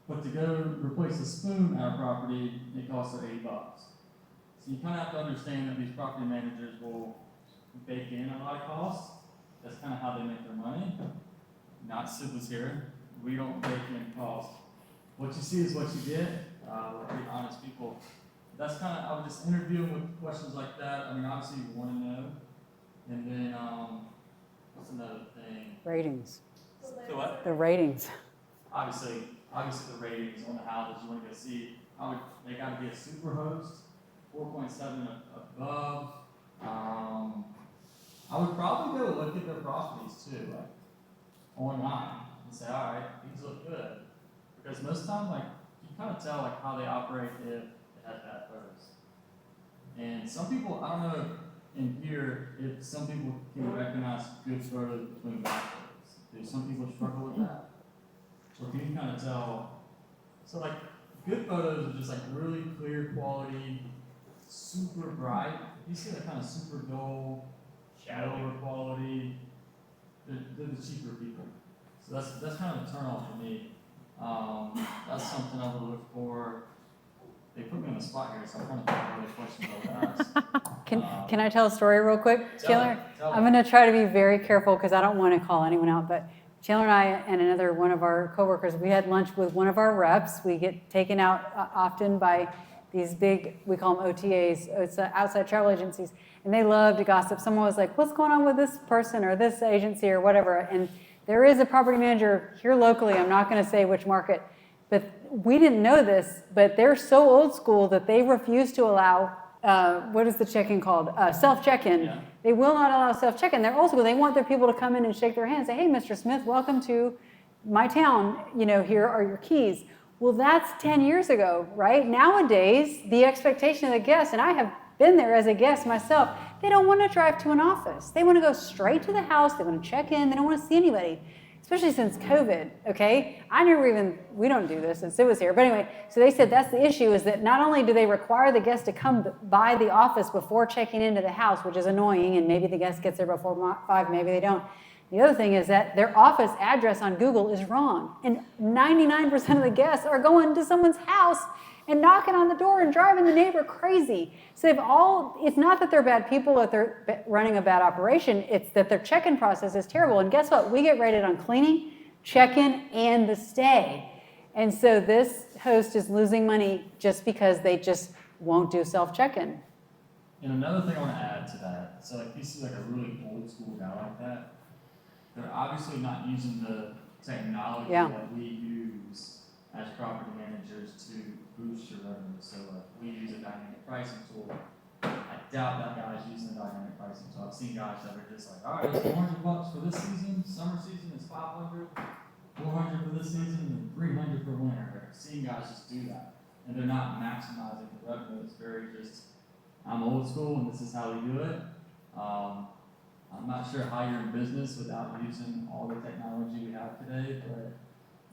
but to go replace a spoon at our property, it costs her $8. So you kind of have to understand that these property managers will bake in a lot of costs. That's kind of how they make their money. Not Sibley's here. We don't bake in costs. what you see is what you get. We're pretty honest people. That's kind of, I would just interview them with questions like that. I mean, obviously you want to know. And then, what's another thing? Ratings, So what? the ratings. Obviously the ratings on the houses you want to go see. They got to be a super host, 4.7 above. I would probably go look at their properties too, like online, and say, all right, these look good. Because most of the time, like, you kind of tell like how they operate if it has bad photos. And some people, I don't know in here if some people can recognize good photos between bad photos. Do some people struggle with that? Or can you kind of tell? So like good photos are just like really clear quality, super bright. You see that kind of super dull, shallower quality. They're the cheaper people. So that's kind of a turn off for me. That's something I would look for. They put me on the spot here, so I'm trying to think of other questions I would ask. Can I tell a story real quick, Chandler? tell I'm going to try to be very careful because I don't want to call anyone out, but Chandler and I and another one of our coworkers, we had lunch with one of our reps. We get taken out often by these big, we call them OTAs, it's outside travel agencies, and they love to gossip. Someone was like, what's going on with this person or this agency or whatever? And there is a property manager here locally, I'm not going to say which market, but we didn't know this, but they're so old school that they refuse to allow, what is the check-in called? Self-check-in. Yeah. They will not allow self-check-in. They're old school. They want their people to come in and shake their hands, say, hey, Mr. Smith, welcome to my town. Here are your keys. Well, that's 10 years ago, right? Nowadays, the expectation of the guest, and I have been there as a guest myself, they don't want to drive to an office. They want to go straight to the house. They want to check in. They don't want to see anybody, especially since COVID, okay? We don't do this, and Sue was here. But anyway, so they said that's the issue, is that not only do they require the guest to come by the office before checking into the house, which is annoying, and maybe the guest gets there before 5, maybe they don't. The other thing is that their office address on Google is wrong, and 99% of the guests are going to someone's house and knocking on the door and driving the neighbor crazy. So it's not that they're bad people, that they're running a bad operation, it's that their check-in process is terrible. And guess what? We get rated on cleaning, check-in, and the stay. And so this host is losing money just because they just won't do self-check-in. And another thing I want to add to that, so like you see like a really old school guy like that, they're obviously not using the technology that we use as property managers to boost your revenue. So we use a dynamic pricing tool. I doubt that guy's using a dynamic pricing tool. I've seen guys that are just like, all right, it's $400 for this season, summer season is $500, $400 for this season, and $300 for winter. I've seen guys just do that. And they're not maximizing the revenue. It's very just, I'm old school and this is how we do it. I'm not sure how you're in business without using all the technology we have today, but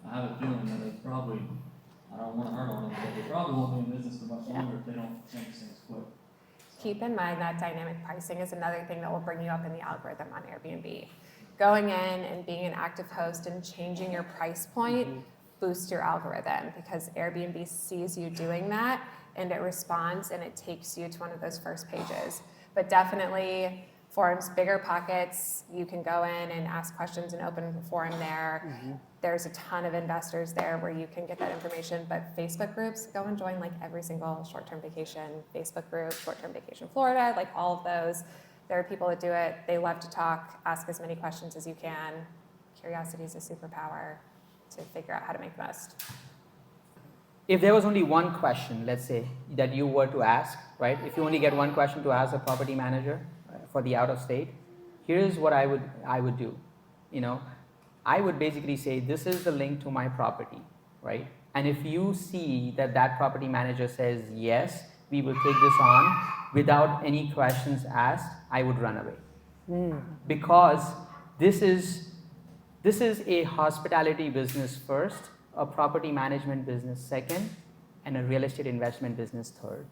I have a feeling that they probably, I don't want to hurt on them, but they probably won't be in business for much longer if they don't change things quick. Keep in mind that dynamic pricing is another thing that will bring you up in the algorithm on Airbnb. Going in and being an active host and changing your price point boosts your algorithm, because Airbnb sees you doing that and it responds and it takes you to one of those first pages. But definitely forums, bigger pockets, you can go in and ask questions and open a forum there. There's a ton of investors there where you can get that information, but Facebook groups, go and join like every single short-term vacation Facebook group, short-term vacation Florida, like all of those. There are people that do it. They love to talk, ask as many questions as you can. Curiosity is a superpower to figure out how to make the most. If there was only one question, let's say, that you were to ask, right? If you only get one question to ask a property manager for the out of state, here's what I would do. I would basically say, this is the link to my property, right? And if you see that that property manager says, yes, we will take this on without any questions asked, I would run away. Because this is a hospitality business first, a property management business second, and a real estate investment business third,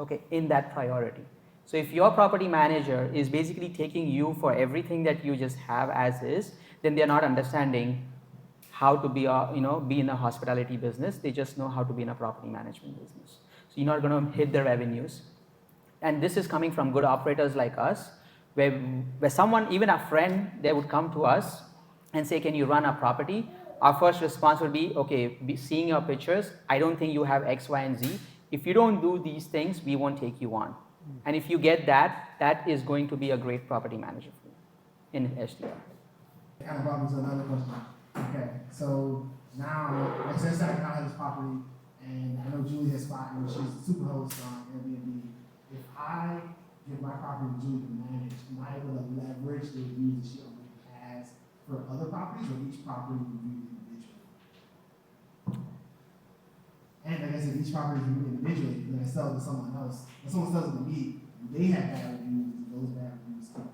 okay, in that priority. So if your property manager is basically taking you for everything that you just have as is, then they're not understanding how to be in a hospitality business. They just know how to be in a property management business. So you're not going to hit the revenues. And this is coming from good operators like us, where someone, even a friend, they would come to us and say, can you run a property? our first response would be, okay, seeing your pictures, I don't think you have X, Y, and Z. If you don't do these things, we won't take you on. And if you get that, that is going to be a great property manager for you in STR. Kind of brought me to another question. Okay, so now, like since I now have this property, and I know Julie has spot, and she's a super host on Airbnb. If I give my property to Julie to manage, am I able to leverage the reviews that she already has for other properties, or each property reviewed individually? And I guess if each property is reviewed individually, then I sell it to someone else. When someone sells it to me, they have bad reviews, and those bad reviews keep going.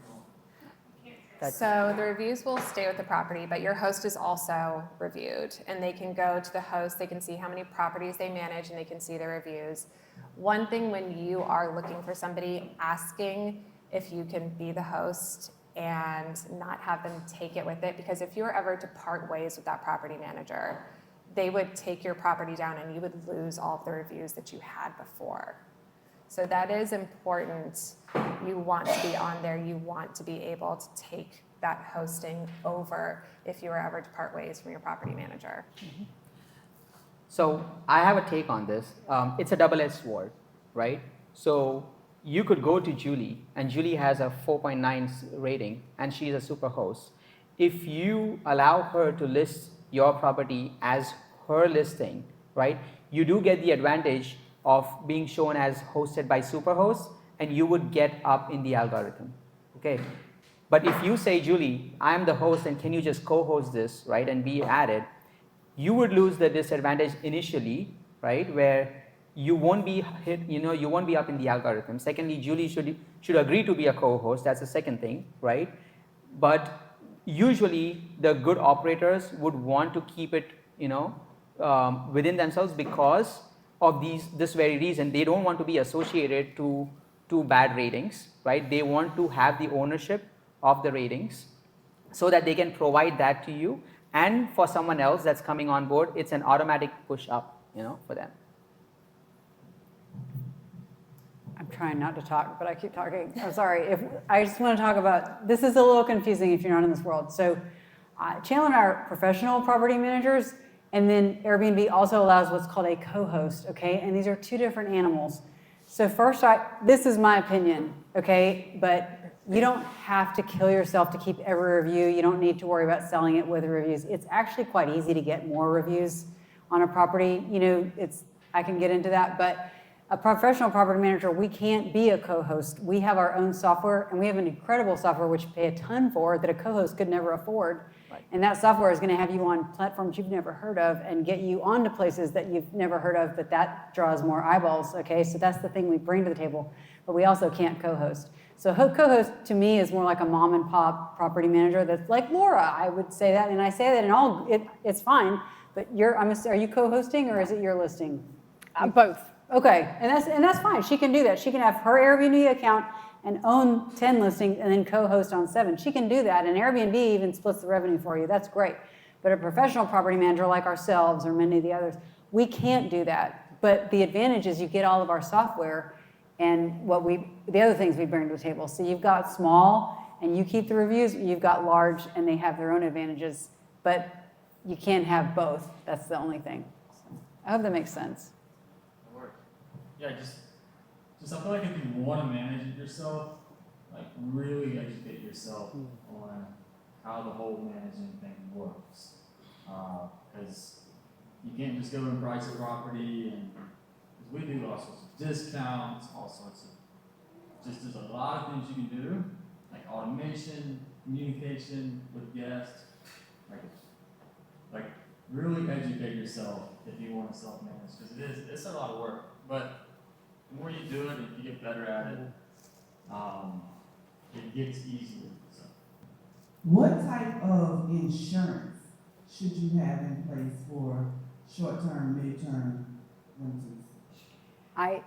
So the reviews will stay with the property, but your host is also reviewed, and they can go to the host, they can see how many properties they manage, and they can see the reviews. One thing when you are looking for somebody, asking if you can be the host and not have them take it with it, because if you were ever to part ways with that property manager, they would take your property down and you would lose all of the reviews that you had before. So that is important. You want to be on there. You want to be able to take that hosting over if you were ever to part ways from your property manager. So I have a take on this. It's a double-edged sword, right? So you could go to Julie, and Julie has a 4.9 rating, and she's a super host. If you allow her to list your property as her listing, right, you do get the advantage of being shown as hosted by Superhost, and you would get up in the algorithm, okay? But if you say, Julie, I'm the host and can you just co-host this, right, and be added, you would lose the disadvantage initially, right, where you won't be hit, you won't be up in the algorithm. Secondly, Julie should agree to be a co-host, that's the second thing, right? But usually the good operators would want to keep it, within themselves because of this very reason. They don't want to be associated to bad ratings, right? They want to have the ownership of the ratings so that they can provide that to you, and for someone else that's coming on board, it's an automatic push up, for them. I'm trying not to talk, but I keep talking. I'm sorry. I just want to talk about, this is a little confusing if you're not in this world. So Chandler and I are professional property managers, and then Airbnb also allows what's called a co-host, okay? And these are two different animals. So first, this is my opinion, okay? But you don't have to kill yourself to keep every review. You don't need to worry about selling it with reviews. It's actually quite easy to get more reviews on a property. I can get into that, but a professional property manager, we can't be a co-host. We have our own software, and we have an incredible software which you pay a ton for that a co-host could never afford. Right. And that software is going to have you on platforms you've never heard of and get you onto places that you've never heard of, but that draws more eyeballs, okay? So that's the thing we bring to the table, but we also can't co-host. So co-host to me is more like a mom and pop property manager that's like Laura, I would say that, and I say that in it's fine, but are you co-hosting or is it your listing? Both. Okay, and that's fine. She can do that. She can have her Airbnb account and own 10 listings and then co-host on 7. She can do that, and Airbnb even splits the revenue for you. That's great. But a professional property manager like ourselves or many of the others, we can't do that. But the advantage is you get all of our software and the other things we bring to the table. So you've got small and you keep the reviews, you've got large and they have their own advantages, but you can't have both. That's the only thing. So I hope that makes sense. Yeah, just I feel like if you want to manage it yourself, like really educate yourself on how the whole managing thing works. Because you can't just go and price a property, and because we do all sorts of discounts, all sorts of there's a lot of things you can do, like automation, communication with guests, like really educate yourself if you want to self-manage, because it's a lot of work, but the more you do it, if you get better at it, it gets easier. So. What type of insurance should you have in place for short-term, mid-term rentals?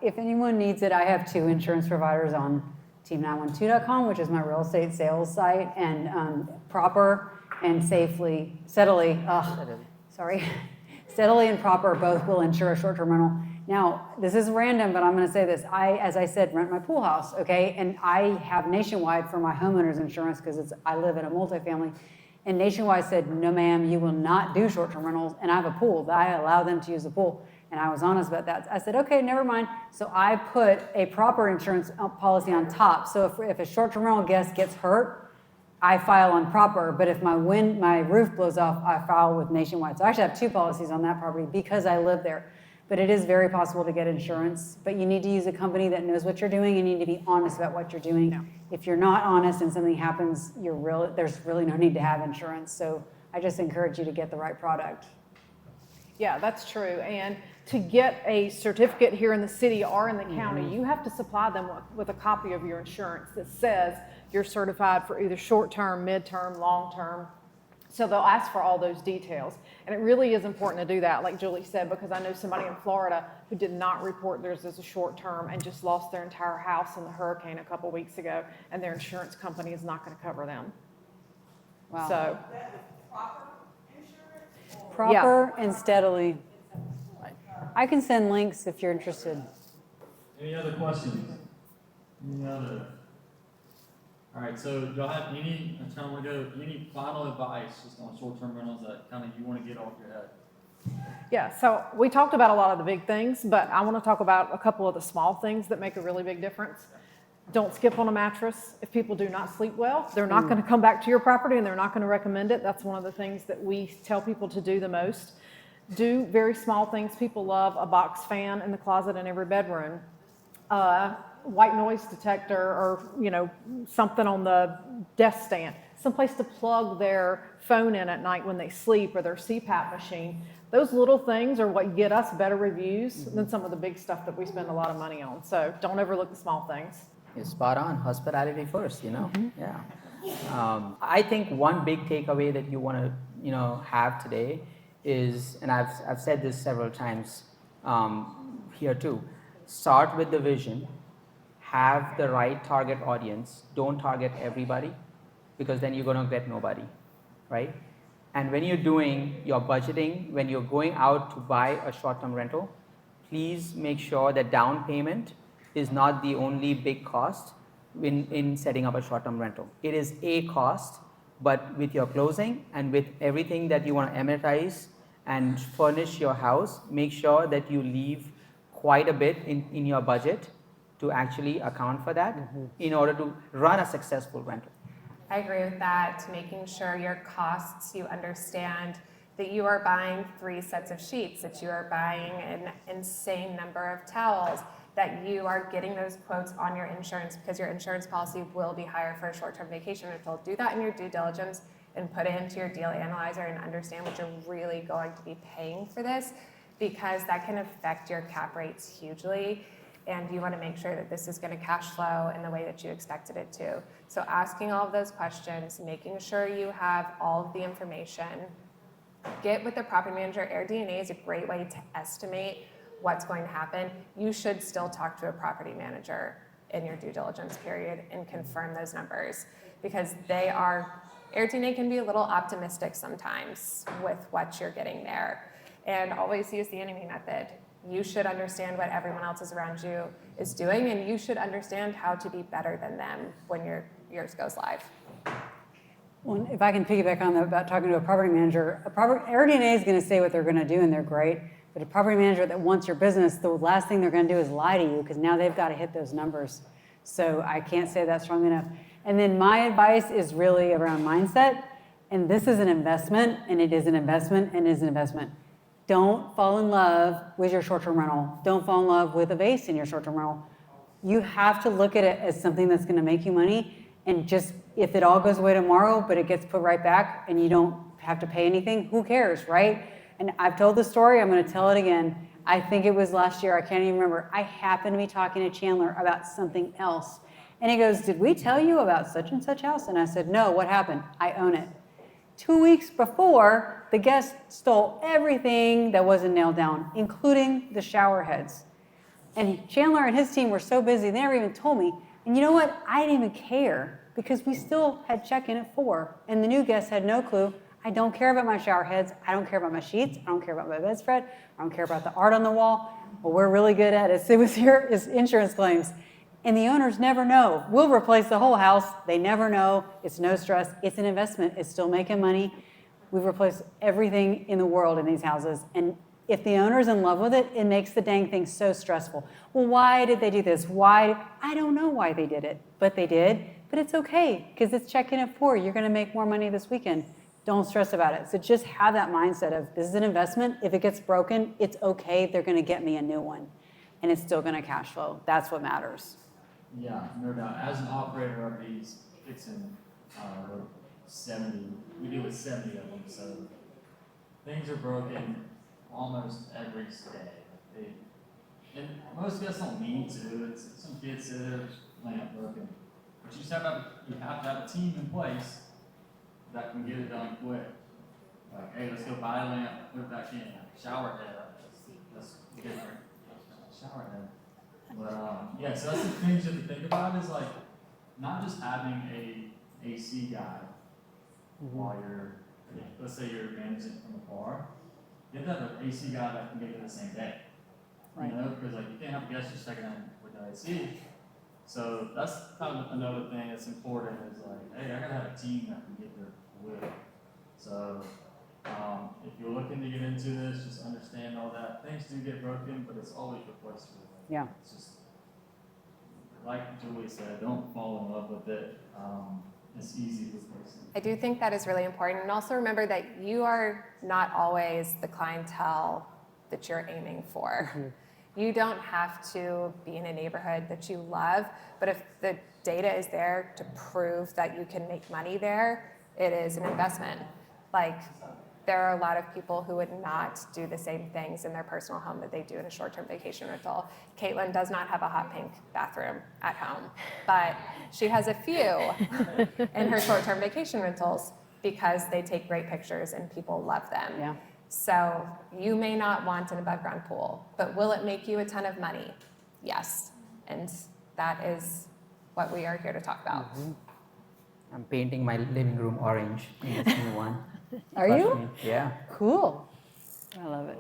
If anyone needs it, I have 2 insurance providers on team912.com, which is my real estate sales site, and Proper and Steadily and Proper both will insure a short-term rental. Now, this is random, but I'm going to say this. As I said, rent my pool house, okay? And I have nationwide for my homeowner's insurance because I live in a multifamily. And Nationwide said, no ma'am, you will not do short-term rentals, and I have a pool, I allow them to use the pool. And I was honest about that. I said, okay, never mind. So I put a proper insurance policy on top. So if a short-term rental guest gets hurt, I file on proper, but if my roof blows off, I file with Nationwide. So I actually have 2 policies on that property because I live there. But it is very possible to get insurance, but you need to use a company that knows what you're doing. You need to be honest about what you're doing. Yeah. If you're not honest and something happens, there's really no need to have insurance. So I just encourage you to get the right product. Yeah, that's true. And to get a certificate here in the city or in the county, you have to supply them with a copy of your insurance that says you're certified for either short-term, mid-term, long-term. So they'll ask for all those details. And it really is important to do that, like Julie said, because I know somebody in Florida who did not report theirs as a short-term and just lost their entire house in the hurricane a couple weeks ago, and their insurance company is not going to cover them. Wow. So, Proper and steadily. I can send links if you're interested. Any other questions? Any other? All right, so do y'all have any, I'm trying to go, any final advice just on short-term rentals that kind of you want to get off your head? yeah, so we talked about a lot of the big things, but I want to talk about a couple of the small things that make a really big difference. Don't skip on a mattress. If people do not sleep well, they're not going to come back to your property and they're not going to recommend it. That's one of the things that we tell people to do the most. Do very small things. People love a box fan in the closet in every bedroom. White noise detector or, something on the desk stand. Someplace to plug their phone in at night when they sleep, or their CPAP machine. Those little things are what get us better reviews than some of the big stuff that we spend a lot of money on. So don't overlook the small things. You're spot on. Hospitality first, Yeah. I think one big takeaway that you want to, have today is, and I've said this several times here too, start with the vision, have the right target audience, don't target everybody, because then you're going to get nobody, right? And when you're doing your budgeting, when you're going out to buy a short-term rental, please make sure that down payment is not the only big cost in setting up a short-term rental. It is a cost, but with your closing and with everything that you want to amortize and furnish your house, make sure that you leave quite a bit in your budget to actually account for that in order to run a successful rental. I agree with that. Making sure your costs, you understand that you are buying 3 sets of sheets, that you are buying an insane number of towels, that you are getting those quotes on your insurance, because your insurance policy will be higher for a short-term vacation rental. Do that in your due diligence and put it into your deal analyzer and understand what you're really going to be paying for this, because that can affect your cap rates hugely. And you want to make sure that this is going to cash flow in the way that you expected it to. So asking all of those questions, making sure you have all of the information. Get with the property manager. AirDNA is a great way to estimate what's going to happen. You should still talk to a property manager in your due diligence period and confirm those numbers, because AirDNA can be a little optimistic sometimes with what you're getting there. And always use the enemy method. You should understand what everyone else is around you is doing, and you should understand how to be better than them when yours goes live. Well, if I can piggyback on that about talking to a property manager, AirDNA is going to say what they're going to do, and they're great. But a property manager that wants your business, the last thing they're going to do is lie to you, because now they've got to hit those numbers. So I can't say that strongly enough. And then my advice is really around mindset. And this is an investment, and it is an investment, and it is an investment. Don't fall in love with your short-term rental. Don't fall in love with a vase in your short-term rental. You have to look at it as something that's going to make you money. And just, if it all goes away tomorrow, but it gets put right back and you don't have to pay anything, who cares, right? And I've told the story, I'm going to tell it again. I think it was last year, I can't even remember. I happened to be talking to Chandler about something else. And he goes, did we tell you about such and such house? And I said, no, what happened? I own it. 2 weeks before, the guest stole everything that wasn't nailed down, including the shower heads. And Chandler and his team were so busy, they never even told me. And you know what? I didn't even care, because we still had check-in at 4. And the new guest had no clue. I don't care about my shower heads. I don't care about my sheets. I don't care about my bedspread. I don't care about the art on the wall. What we're really good at is insurance claims. And the owners never know. We'll replace the whole house. They never know. It's no stress. It's an investment. It's still making money. We've replaced everything in the world in these houses. And if the owner's in love with it, it makes the dang thing so stressful. Well, why did they do this? Why? I don't know why they did it, but they did. But it's okay, because it's check-in at 4. You're going to make more money this weekend. Don't stress about it. So just have that mindset of, this is an investment. If it gets broken, it's okay. They're going to get me a new one. And it's still going to cash flow. That's what matters. Yeah, no doubt. As an operator of these, fixing, 70, we deal with 70 of them, so things are broken almost every day. And most guests don't mean to. It's some kids say their lamp broken, but you have to have a team in place that can get it done quick. Like, hey, let's go buy a lamp, put it back in. Shower head, that's different. Shower head. But yeah, so that's the things you have to think about is like not just having a AC guy while you're, let's say you're managing from afar. You have to have an AC guy that can get it the same day. Right. You know, because like you can't have guests just checking in with the AC. So that's kind of another thing that's important is like, hey, I gotta have a team that can get there quick. So if you're looking to get into this, just understand all that. Things do get broken, but it's always replaceable. Yeah. It's just, like Julie said, don't fall in love with it. It's easy to replace it. I do think that is really important. And also remember that you are not always the clientele that you're aiming for. You don't have to be in a neighborhood that you love, but if the data is there to prove that you can make money there, it is an investment. Like, there are a lot of people who would not do the same things in their personal home that they do in a short-term vacation rental. Caitlin does not have a hot pink bathroom at home, but she has a few in her short-term vacation rentals because they take great pictures and people love them. Yeah. So you may not want an above-ground pool, but will it make you a ton of money? Yes, and that is what we are here to talk about. I'm painting my living room orange in this new one. Are Trust you? me. Yeah. Cool. I love it.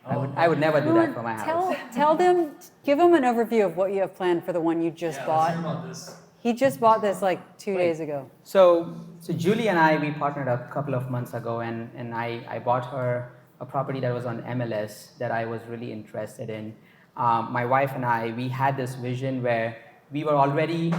I would never do that for my house. Tell them, give them an overview of what you have planned for the one you just Yeah, let's bought. hear about this. He just bought this like 2 days ago. So Julie and I, we partnered up a couple of months ago, and I bought her a property that was on MLS that I was really interested in. My wife and I, we had this vision where we already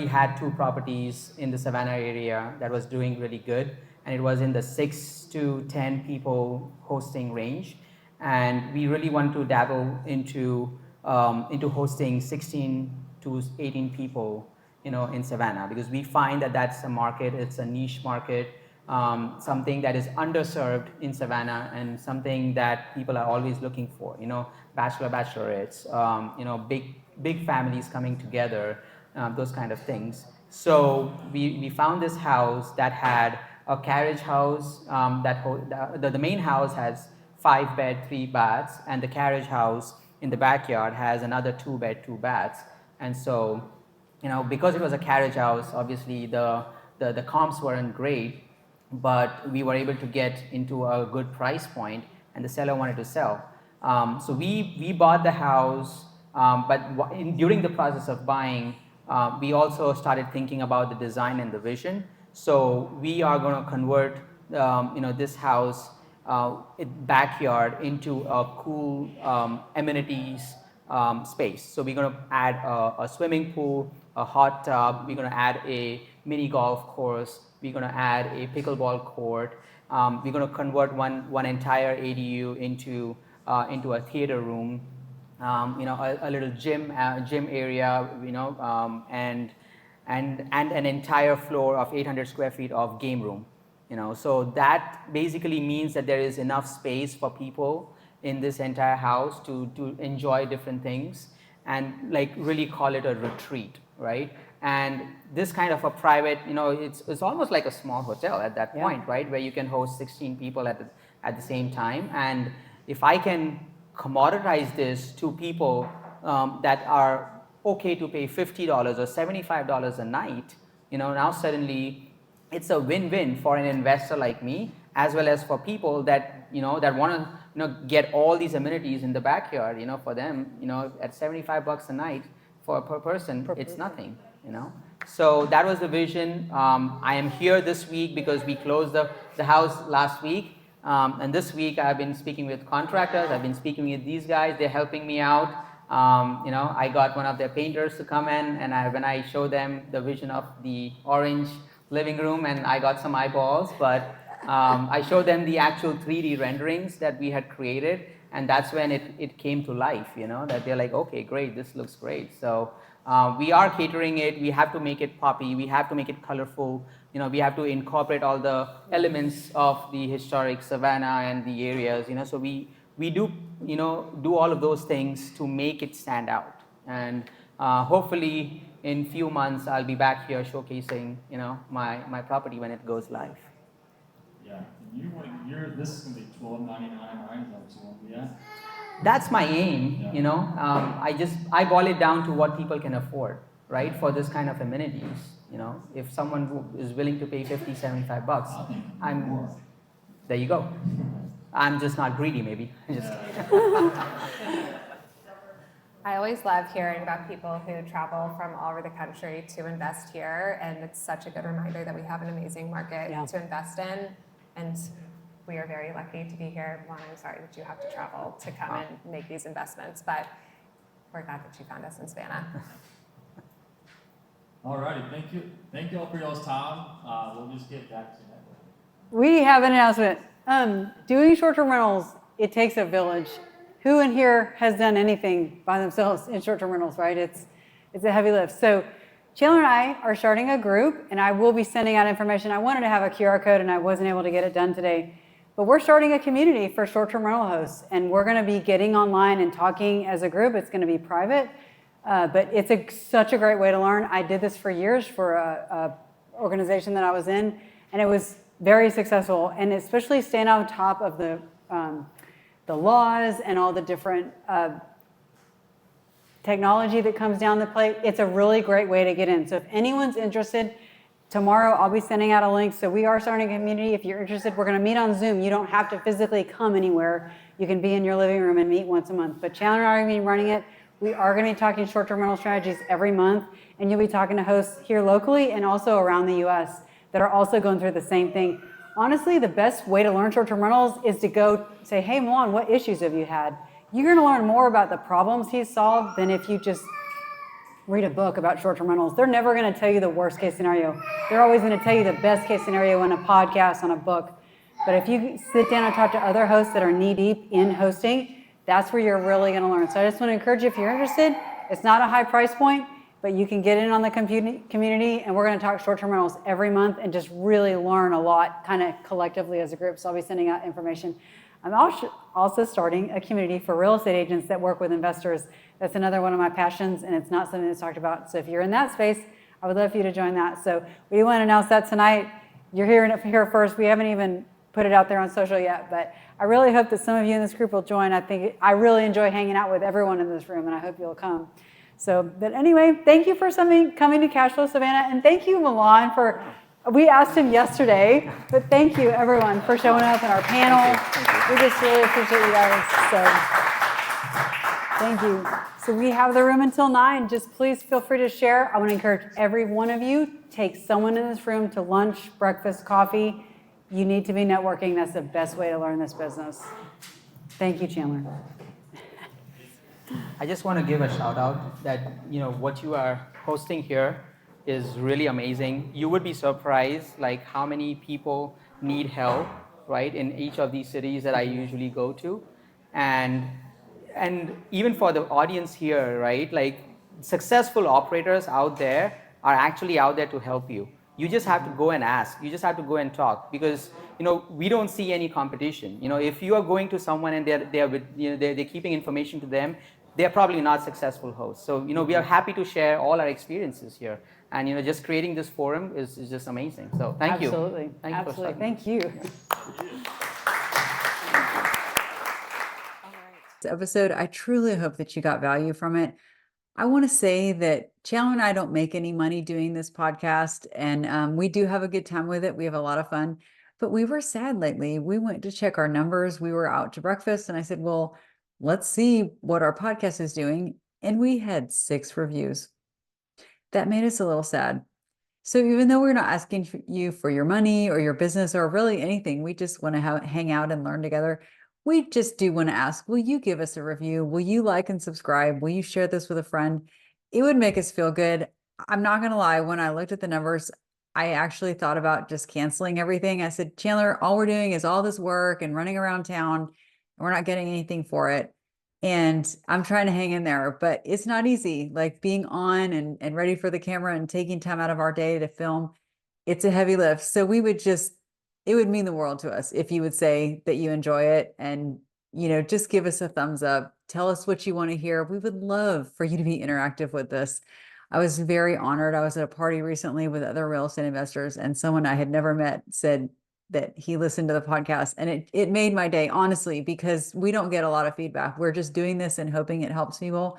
had 2 properties in the Savannah area that was doing really good, and it was in the 6 to 10 people hosting range, and we really want to dabble into hosting 16 to 18 people, in Savannah, because we find that that's a market, it's a niche market, something that is underserved in Savannah, and something that people are always looking for, bachelorettes, big families coming together, those kind of things. So we found this house that had a carriage house, the main house has 5 bed, 3 baths, and the carriage house in the backyard has another 2 bed, 2 baths. And so, because it was a carriage house, obviously the comps weren't great, but we were able to get into a good price point, and the seller wanted to sell. So we bought the house, but during the process of buying, we also started thinking about the design and the vision. So we are going to convert, this house, backyard into a cool amenities space. So we're going to add a swimming pool, a hot tub. We're going to add a mini golf course. We're going to add a pickleball court. We're going to convert one entire ADU into a theater room. A little gym area. And an entire floor of 800 square feet of game room. So that basically means that there is enough space for people in this entire house to enjoy different things and like really call it a retreat, right? And this kind of a private, it's almost like a small hotel at that point, right? Where you can host 16 people at the same time. And if I can commoditize this to people that are okay to pay $50 or $75 a night, now suddenly it's a win-win for an investor like me, as well as for people that that want to get all these amenities in the backyard. For them, at $75 a night, per person, it's nothing, you know. So that was the vision. I am here this week because we closed the house last week. And this week I've been speaking with contractors, I've been speaking with these guys, they're helping me out. You know, I got one of their painters to come in, and when I showed them the vision of the orange living room, and I got some eyeballs, but I showed them the actual 3D renderings that we had created, and that's when it came to life, you know, that they're like, okay, great, this looks great. So we are catering it, we have to make it poppy, we have to make it colorful, you know, we have to incorporate all the elements of the historic Savannah and the areas, you know, so we do, you know, do all of those things to make it stand out. And hopefully in few months I'll be back here showcasing, you know, my property when it goes live. Yeah, and this is gonna be $12.99, right? Is that what you want to be at? That's my aim, Yeah. you know. I boil it down to what people can afford, right, for this kind of amenities. You know, if someone who is willing to pay $50-$75, I think I'm more. there. You go. I'm just not greedy, maybe. Just I always love hearing about people who travel from all over the country to invest here, and it's such a good reminder that we have an amazing market to invest in, and we are very lucky to be here. Juan, I'm sorry that you have to travel to come and make these investments, but we're glad that you found us in Savannah. All righty, thank you. Thank you all for y'all's time. We'll just get back to that. We have an announcement. Doing short-term rentals, it takes a village. Who in here has done anything by themselves in short-term rentals, right? It's a heavy lift. So Chandler and I are starting a group, and I will be sending out information. I wanted to have a QR code, and I wasn't able to get it done today. But we're starting a community for short-term rental hosts, and we're going to be getting online and talking as a group. It's going to be private, but it's such a great way to learn. I did this for years for a organization that I was in, and it was very successful, and especially staying on top of the laws and all the different technology that comes down the plate. It's a really great way to get in. So if anyone's interested, tomorrow I'll be sending out a link. So we are starting a community. If you're interested, we're going to meet on Zoom. You don't have to physically come anywhere. You can be in your living room and meet once a month. But Chandler and I are going to be running it. We are going to be talking short-term rental strategies every month, and you'll be talking to hosts here locally and also around the U.S. that are also going through the same thing. Honestly, the best way to learn short-term rentals is to go say, hey, Juan, what issues have you had? You're going to learn more about the problems he's solved than if you just read a book about short-term rentals. They're never going to tell you the worst case scenario. They're always going to tell you the best case scenario in a podcast, on a book. But if you sit down and talk to other hosts that are knee-deep in hosting, that's where you're really going to learn. So I just want to encourage you, if you're interested, it's not a high price point, but you can get in on the community, and we're going to talk short-term rentals every month and just really learn a lot kind of collectively as a group. So I'll be sending out information. I'm also starting a community for real estate agents that work with investors. That's another one of my passions, and it's not something that's talked about. So if you're in that space, I would love for you to join that. So we want to announce that tonight. You're hearing it here first. We haven't even put it out there on social yet, but I really hope that some of you in this group will join. I really enjoy hanging out with everyone in this room, and I hope you'll come. So, but anyway, thank you for coming to Cashflow Savannah, and thank you, Milan, for, we asked him yesterday, but thank you, everyone, for showing up in our panel. Thank you. We just really appreciate you guys, so thank you. So we have the room until 9. Just please feel free to share. I want to encourage every one of you, take someone in this room to lunch, breakfast, coffee. You need to be networking. That's the best way to learn this business. Thank you, Chandler. I just want to give a shout out that, you know, what you are hosting here is really amazing. You would be surprised like how many people need help, right, in each of these cities that I usually go to. And even for the audience here, right, like successful operators out there are actually out there to help you. You just have to go and ask. You just have to go and talk, because, you know, we don't see any competition. You know, if you are going to someone and they're keeping information to them, they're probably not successful hosts. So, you know, we are happy to share all our experiences here. And, you know, just creating this forum is just amazing. So thank you. Absolutely. Thank you for Absolutely. starting. Thank you. This episode, I truly hope that you got value from it. I want to say that Chandler and I don't make any money doing this podcast, and we do have a good time with it. We have a lot of fun, but we were sad lately. We went to check our numbers. We were out to breakfast, and I said, well, let's see what our podcast is doing. and we had 6 reviews. That made us a little sad. So even though we're not asking you for your money or your business or really anything, we just want to hang out and learn together. We just do want to ask, will you give us a review? Will you like and subscribe? Will you share this with a friend? It would make us feel good. I'm not going to lie, when I looked at the numbers, I actually thought about just canceling everything. I said, Chandler, all we're doing is all this work and running around town, and we're not getting anything for it. And I'm trying to hang in there, but it's not easy. Like being on and ready for the camera and taking time out of our day to film, it's a heavy lift. So we would just, it would mean the world to us if you would say that you enjoy it and, just give us a thumbs up. Tell us what you want to hear. We would love for you to be interactive with this. I was very honored. I was at a party recently with other real estate investors, and someone I had never met said that he listened to the podcast, and it made my day, honestly, because we don't get a lot of feedback. We're just doing this and hoping it helps people.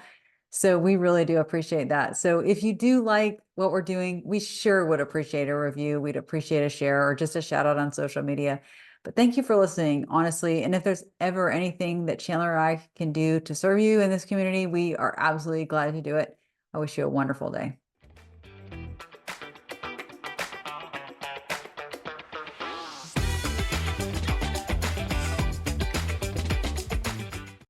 So we really do appreciate that. So if you do like what we're doing, we sure would appreciate a review. We'd appreciate a share or just a shout out on social media. But thank you for listening, honestly. And if there's ever anything that Chandler and I can do to serve you in this community, we are absolutely glad to do it. I wish you a wonderful day.